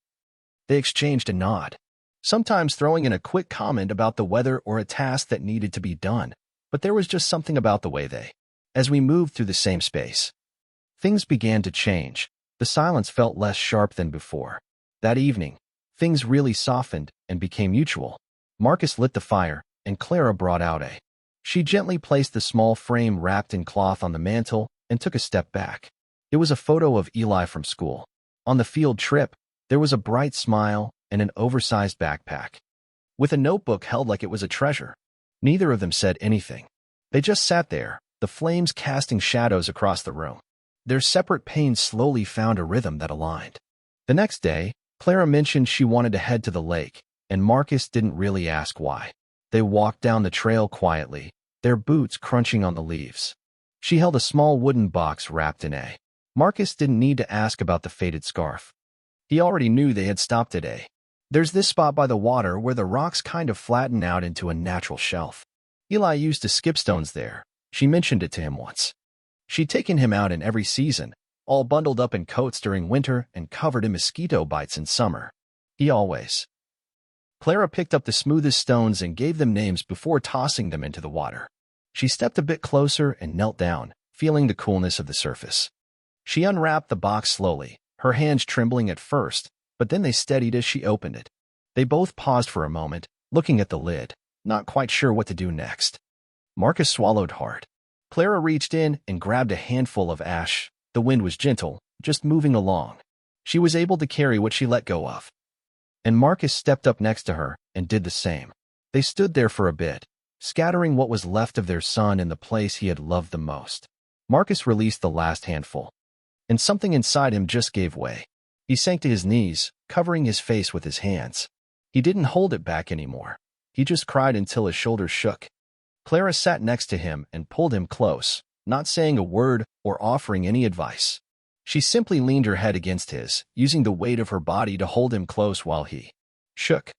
they exchanged a nod, sometimes throwing in a quick comment about the weather or a task that needed to be done, but there was just something about the way they. As we moved through the same space, things began to change. The silence felt less sharp than before. That evening, things really softened and became mutual. Marcus lit the fire, and Clara brought out a. She gently placed the small frame wrapped in cloth on the mantel and took a step back. It was a photo of Eli from school. On the field trip, there was a bright smile and an oversized backpack, with a notebook held like it was a treasure. Neither of them said anything. They just sat there, the flames casting shadows across the room. Their separate pains slowly found a rhythm that aligned. The next day, Clara mentioned she wanted to head to the lake, and Marcus didn't really ask why. They walked down the trail quietly, their boots crunching on the leaves. She held a small wooden box wrapped in a. Marcus didn't need to ask about the faded scarf. He already knew they had stopped at a. There's this spot by the water where the rocks kind of flatten out into a natural shelf. Eli used to skip stones there. She mentioned it to him once. She'd taken him out in every season, all bundled up in coats during winter and covered in mosquito bites in summer. He always. Clara picked up the smoothest stones and gave them names before tossing them into the water. She stepped a bit closer and knelt down, feeling the coolness of the surface. She unwrapped the box slowly, her hands trembling at first, but then they steadied as she opened it. They both paused for a moment, looking at the lid, not quite sure what to do next. Marcus swallowed hard. Clara reached in and grabbed a handful of ash. The wind was gentle, just moving along. She was able to carry what she let go of. And Marcus stepped up next to her and did the same. They stood there for a bit, scattering what was left of their son in the place he had loved the most. Marcus released the last handful, and something inside him just gave way. He sank to his knees, covering his face with his hands. He didn't hold it back anymore. He just cried until his shoulders shook. Clara sat next to him and pulled him close, not saying a word or offering any advice. She simply leaned her head against his, using the weight of her body to hold him close while he shook.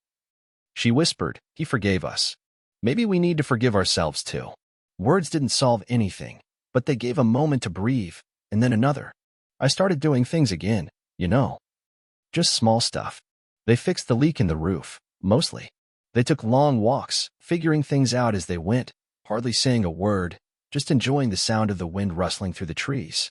She whispered, "He forgave us. Maybe we need to forgive ourselves too." Words didn't solve anything, but they gave a moment to breathe, and then another. "I started doing things again, you know. Just small stuff." They fixed the leak in the roof, mostly. They took long walks, figuring things out as they went, hardly saying a word, just enjoying the sound of the wind rustling through the trees.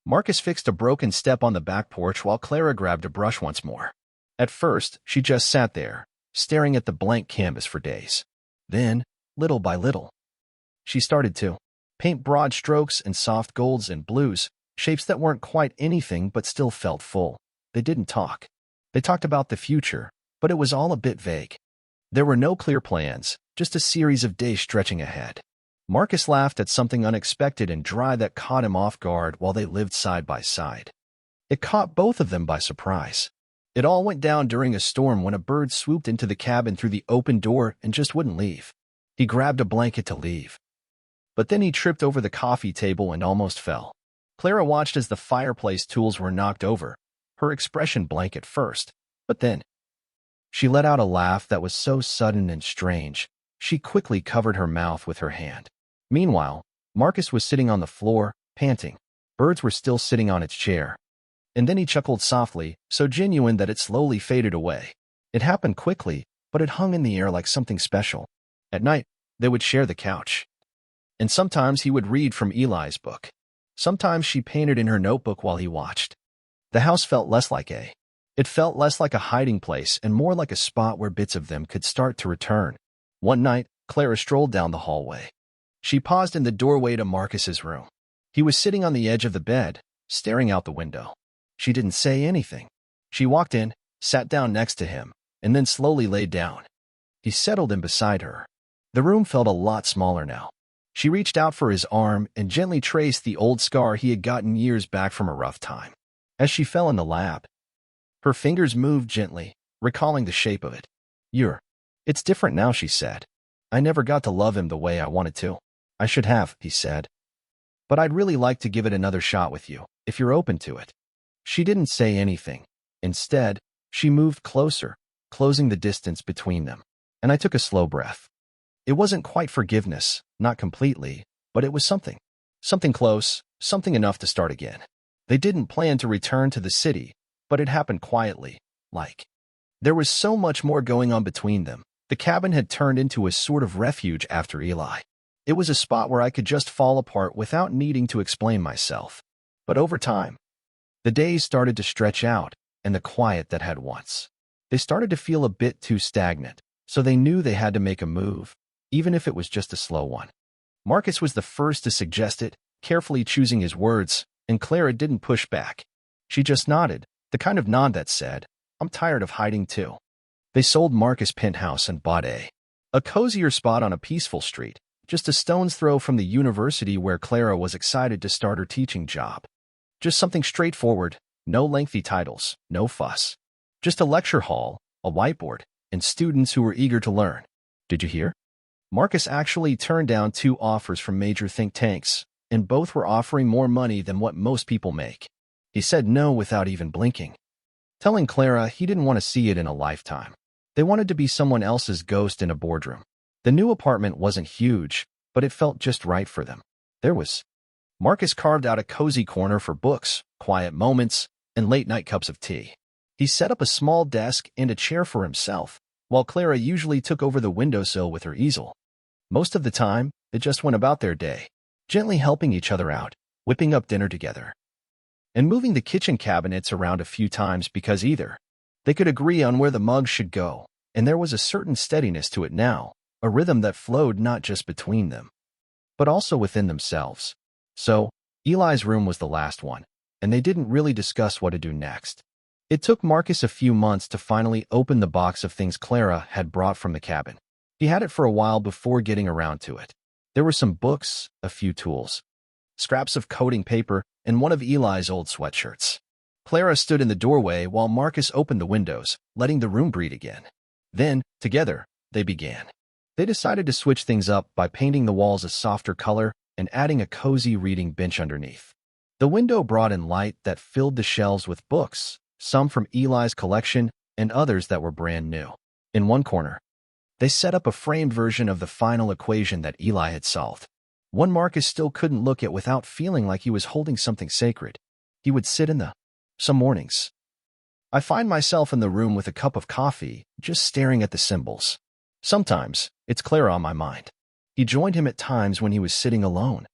Marcus fixed a broken step on the back porch while Clara grabbed a brush once more. At first, she just sat there, staring at the blank canvas for days. Then, little by little, she started to paint broad strokes and soft golds and blues, shapes that weren't quite anything but still felt full. They didn't talk. They talked about the future, but it was all a bit vague. There were no clear plans, just a series of days stretching ahead. Marcus laughed at something unexpected and dry that caught him off guard while they lived side by side. It caught both of them by surprise. It all went down during a storm when a bird swooped into the cabin through the open door and just wouldn't leave. He grabbed a blanket to leave. But then he tripped over the coffee table and almost fell. Clara watched as the fireplace tools were knocked over, her expression blank at first, but then she let out a laugh that was so sudden and strange, she quickly covered her mouth with her hand. Meanwhile, Marcus was sitting on the floor, panting. Birds were still sitting on its chair. And then he chuckled softly, so genuine that it slowly faded away. It happened quickly, but it hung in the air like something special. At night, they would share the couch. And sometimes he would read from Eli's book. Sometimes she painted in her notebook while he watched. The house felt less like it felt less like a hiding place and more like a spot where bits of them could start to return. One night, Clara strolled down the hallway. She paused in the doorway to Marcus's room. He was sitting on the edge of the bed, staring out the window. She didn't say anything. She walked in, sat down next to him, and then slowly laid down. He settled in beside her. The room felt a lot smaller now. She reached out for his arm and gently traced the old scar he had gotten years back from a rough time. As she fell in the lap, her fingers moved gently, recalling the shape of it. It's different now," she said. "I never got to love him the way I wanted to." "I should have," he said. "But I'd really like to give it another shot with you, if you're open to it." She didn't say anything. Instead, she moved closer, closing the distance between them. And I took a slow breath. It wasn't quite forgiveness, not completely, but it was something. Something close, something enough to start again. They didn't plan to return to the city, but it happened quietly, like. There was so much more going on between them. The cabin had turned into a sort of refuge after Eli. It was a spot where I could just fall apart without needing to explain myself. But over time, the days started to stretch out, and the quiet that had once. They started to feel a bit too stagnant, so they knew they had to make a move, even if it was just a slow one. Marcus was the first to suggest it, carefully choosing his words, and Clara didn't push back. She just nodded, the kind of nod that said, "I'm tired of hiding too." They sold Marcus' penthouse and bought a cozier spot on a peaceful street, just a stone's throw from the university where Clara was excited to start her teaching job. Just something straightforward, no lengthy titles, no fuss. Just a lecture hall, a whiteboard, and students who were eager to learn. Did you hear? Marcus actually turned down 2 offers from major think tanks, and both were offering more money than what most people make. He said no without even blinking, telling Clara he didn't want to see it in a lifetime. They wanted to be someone else's ghost in a boardroom. The new apartment wasn't huge, but it felt just right for them. Marcus carved out a cozy corner for books, quiet moments, and late-night cups of tea. He set up a small desk and a chair for himself, while Clara usually took over the windowsill with her easel. Most of the time, they just went about their day, gently helping each other out, whipping up dinner together, and moving the kitchen cabinets around a few times because either they could agree on where the mugs should go, and there was a certain steadiness to it now, a rhythm that flowed not just between them, but also within themselves. So, Eli's room was the last one, and they didn't really discuss what to do next. It took Marcus a few months to finally open the box of things Clara had brought from the cabin. He had it for a while before getting around to it. There were some books, a few tools, scraps of coding paper, and one of Eli's old sweatshirts. Clara stood in the doorway while Marcus opened the windows, letting the room breathe again. Then, together, they began. They decided to switch things up by painting the walls a softer color and adding a cozy reading bench underneath. The window brought in light that filled the shelves with books, some from Eli's collection and others that were brand new. In one corner, they set up a framed version of the final equation that Eli had solved. One Marcus still couldn't look at without feeling like he was holding something sacred. He would sit in some mornings. I find myself in the room with a cup of coffee, just staring at the symbols. Sometimes, it's Clara on my mind. He joined him at times when he was sitting alone.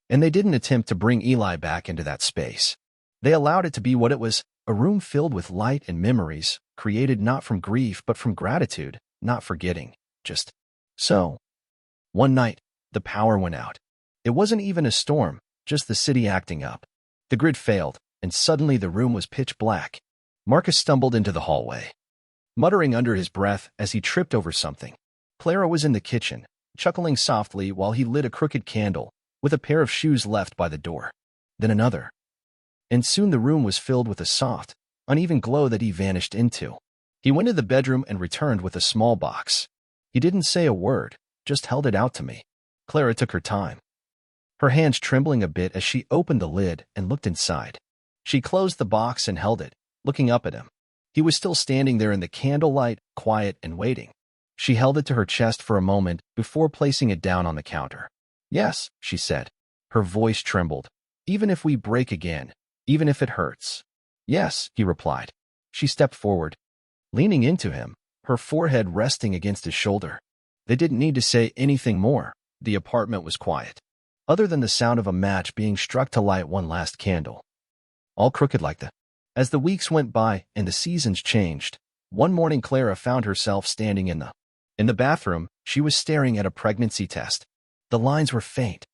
And they didn't attempt to bring Eli back into that space. They allowed it to be what it was, a room filled with light and memories, created not from grief but from gratitude, not forgetting, just so. One night, the power went out. It wasn't even a storm, just the city acting up. The grid failed, and suddenly the room was pitch black. Marcus stumbled into the hallway, muttering under his breath as he tripped over something. Clara was in the kitchen, chuckling softly while he lit a crooked candle, with a pair of shoes left by the door. Then another. And soon the room was filled with a soft, uneven glow that he vanished into. He went to the bedroom and returned with a small box. He didn't say a word, just held it out to me. Clara took her time, her hands trembling a bit as she opened the lid and looked inside. She closed the box and held it, looking up at him. He was still standing there in the candlelight, quiet and waiting. She held it to her chest for a moment before placing it down on the counter. "Yes," she said. Her voice trembled. "Even if we break again, even if it hurts." "Yes," he replied. She stepped forward, leaning into him, her forehead resting against his shoulder. They didn't need to say anything more. The apartment was quiet, other than the sound of a match being struck to light one last candle. All crooked like that. As the weeks went by and the seasons changed, one morning Clara found herself standing in the bathroom. She was staring at a pregnancy test. The lines were faint,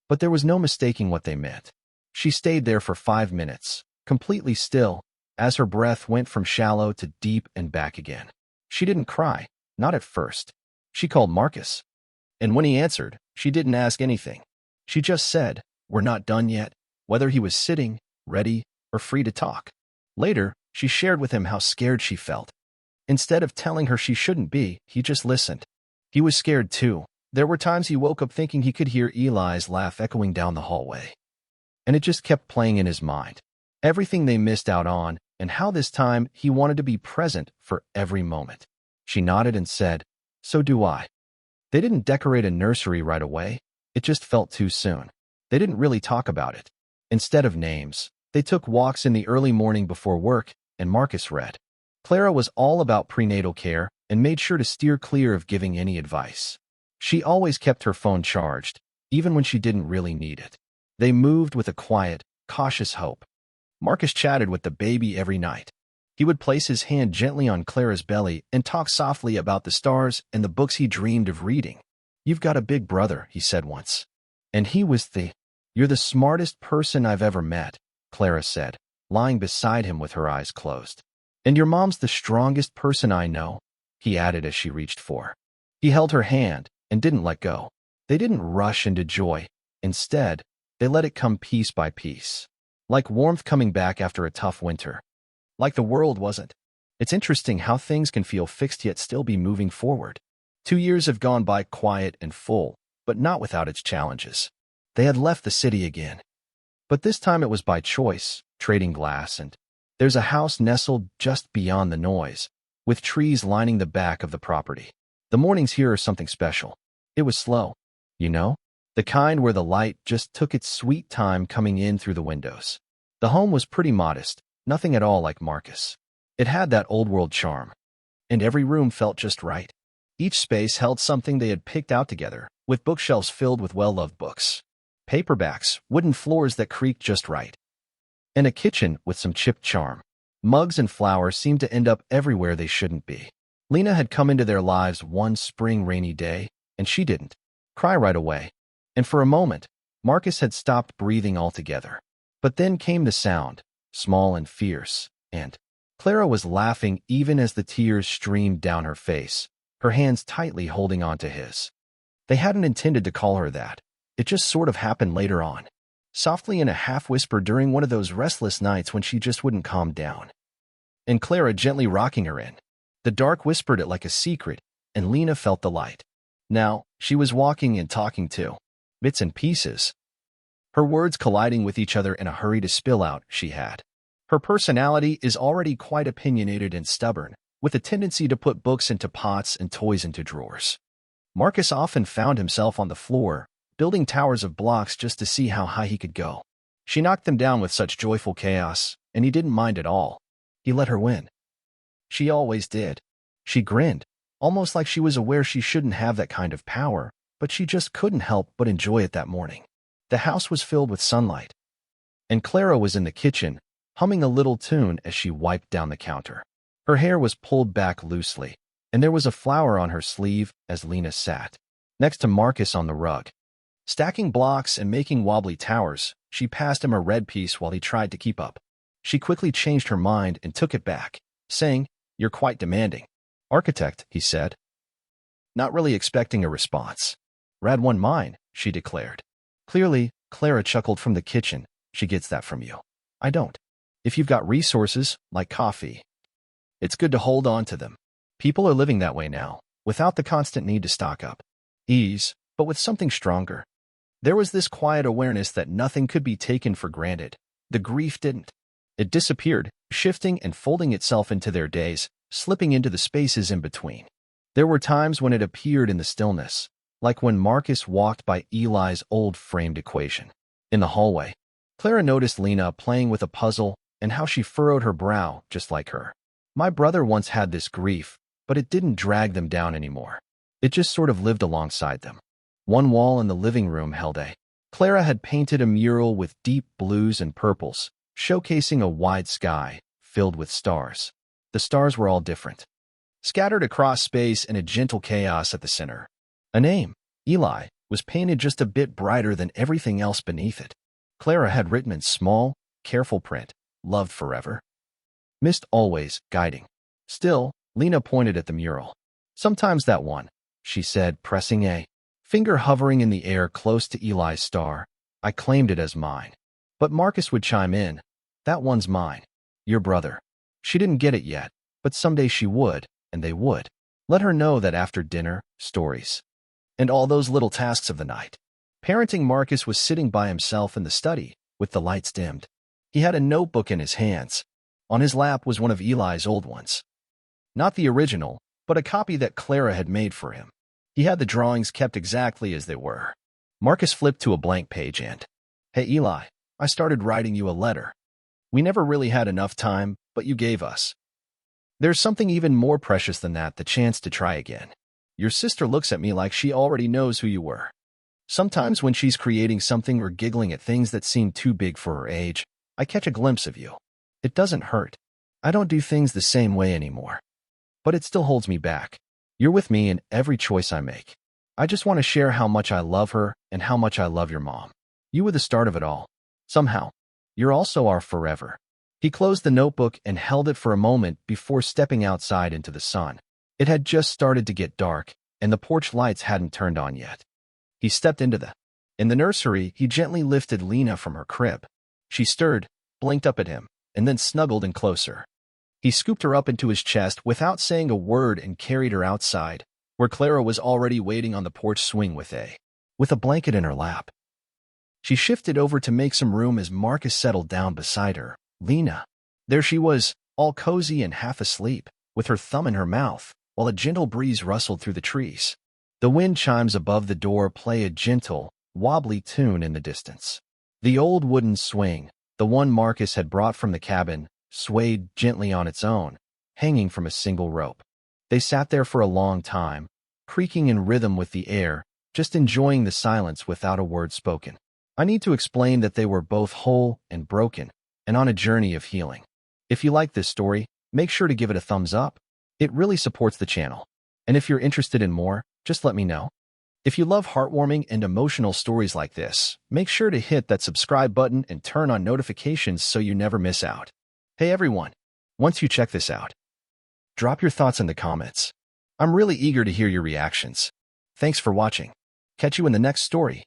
but there was no mistaking what they meant. She stayed there for 5 minutes, completely still, as her breath went from shallow to deep and back again. She didn't cry, not at first. She called Marcus. And when he answered, she didn't ask anything. She just said, "We're not done yet," whether he was sitting, ready, or free to talk. Later, she shared with him how scared she felt. Instead of telling her she shouldn't be, he just listened. He was scared too. There were times he woke up thinking he could hear Eli's laugh echoing down the hallway. And it just kept playing in his mind. Everything they missed out on, and how this time he wanted to be present for every moment. She nodded and said, "So do I." They didn't decorate a nursery right away. It just felt too soon. They didn't really talk about it. Instead of names, they took walks in the early morning before work, and Marcus read. Clara was all about prenatal care and made sure to steer clear of giving any advice. She always kept her phone charged, even when she didn't really need it. They moved with a quiet, cautious hope. Marcus chatted with the baby every night. He would place his hand gently on Clara's belly and talk softly about the stars and the books he dreamed of reading. "You've got a big brother," he said once. "And he was you're the smartest person I've ever met," Clara said, lying beside him with her eyes closed. "And your mom's the strongest person I know," he added as she reached for. He held her hand and didn't let go. They didn't rush into joy. Instead, they let it come piece by piece, like warmth coming back after a tough winter. Like the world wasn't. It's interesting how things can feel fixed yet still be moving forward. 2 years have gone by quiet and full, but not without its challenges. They had left the city again. But this time it was by choice, trading glass, and there's a house nestled just beyond the noise, with trees lining the back of the property. The mornings here are something special. It was slow, you know? The kind where the light just took its sweet time coming in through the windows. The home was pretty modest, nothing at all like Marcus. It had that old-world charm, and every room felt just right. Each space held something they had picked out together, with bookshelves filled with well-loved books, paperbacks, wooden floors that creaked just right, and a kitchen with some chipped charm. Mugs and flowers seemed to end up everywhere they shouldn't be. Lena had come into their lives one spring rainy day, and she didn't cry right away. And for a moment, Marcus had stopped breathing altogether. But then came the sound, small and fierce, and Clara was laughing even as the tears streamed down her face, her hands tightly holding onto his. They hadn't intended to call her that. It just sort of happened later on, softly in a half-whisper during one of those restless nights when she just wouldn't calm down. And Clara gently rocking her in. The dark whispered it like a secret, and Lena felt the light. Now, she was walking and talking too. Bits and pieces. Her words colliding with each other in a hurry to spill out, she had. Her personality is already quite opinionated and stubborn, with a tendency to put books into pots and toys into drawers. Marcus often found himself on the floor, building towers of blocks just to see how high he could go. She knocked them down with such joyful chaos, and he didn't mind at all. He let her win. She always did. She grinned, almost like she was aware she shouldn't have that kind of power, but she just couldn't help but enjoy it that morning. The house was filled with sunlight, and Clara was in the kitchen, humming a little tune as she wiped down the counter. Her hair was pulled back loosely, and there was a flower on her sleeve as Lena sat next to Marcus on the rug. Stacking blocks and making wobbly towers, she passed him a red piece while he tried to keep up. She quickly changed her mind and took it back, saying, "You're quite demanding." "Architect," he said, not really expecting a response. "Rad one mine," she declared. Clearly, Clara chuckled from the kitchen. "She gets that from you. I don't. If you've got resources, like coffee, it's good to hold on to them. People are living that way now, without the constant need to stock up. Ease, but with something stronger." There was this quiet awareness that nothing could be taken for granted. The grief didn't. It disappeared, shifting and folding itself into their days, slipping into the spaces in between. There were times when it appeared in the stillness, like when Marcus walked by Eli's old framed equation. In the hallway, Clara noticed Lena playing with a puzzle and how she furrowed her brow just like her. My brother once had this grief, but it didn't drag them down anymore. It just sort of lived alongside them. One wall in the living room held a. Clara had painted a mural with deep blues and purples, showcasing a wide sky filled with stars. The stars were all different, scattered across space in a gentle chaos at the center. A name, Eli, was painted just a bit brighter than everything else beneath it. Clara had written in small, careful print, "Loved forever. Missed always, guiding." Still, Lena pointed at the mural. "Sometimes that one," she said, pressing a finger hovering in the air close to Eli's star. "I claimed it as mine." But Marcus would chime in, "That one's mine. Your brother." She didn't get it yet, but someday she would, and they would. Let her know that after dinner, stories, and all those little tasks of the night. Parenting Marcus was sitting by himself in the study, with the lights dimmed. He had a notebook in his hands. On his lap was one of Eli's old ones. Not the original, but a copy that Clara had made for him. He had the drawings kept exactly as they were. Marcus flipped to a blank page and, "Hey Eli, I started writing you a letter. We never really had enough time, but you gave us. There's something even more precious than that, the chance to try again. Your sister looks at me like she already knows who you were. Sometimes when she's creating something or giggling at things that seem too big for her age, I catch a glimpse of you. It doesn't hurt. I don't do things the same way anymore. But it still holds me back. You're with me in every choice I make. I just want to share how much I love her and how much I love your mom. You were the start of it all. Somehow, you're also our forever." He closed the notebook and held it for a moment before stepping outside into the sun. It had just started to get dark, and the porch lights hadn't turned on yet. He stepped into in the nursery, he gently lifted Lena from her crib. She stirred, blinked up at him, and then snuggled in closer. He scooped her up into his chest without saying a word and carried her outside, where Clara was already waiting on the porch swing with a blanket in her lap. She shifted over to make some room as Marcus settled down beside her. Lena. There she was, all cozy and half asleep, with her thumb in her mouth, while a gentle breeze rustled through the trees. The wind chimes above the door play a gentle, wobbly tune in the distance. The old wooden swing, the one Marcus had brought from the cabin, swayed gently on its own, hanging from a single rope. They sat there for a long time, creaking in rhythm with the air, just enjoying the silence without a word spoken. I need to explain that they were both whole and broken, and on a journey of healing. If you like this story, make sure to give it a thumbs up. It really supports the channel. And if you're interested in more, just let me know. If you love heartwarming and emotional stories like this, make sure to hit that subscribe button and turn on notifications so you never miss out. Hey everyone, once you check this out, drop your thoughts in the comments. I'm really eager to hear your reactions. Thanks for watching. Catch you in the next story.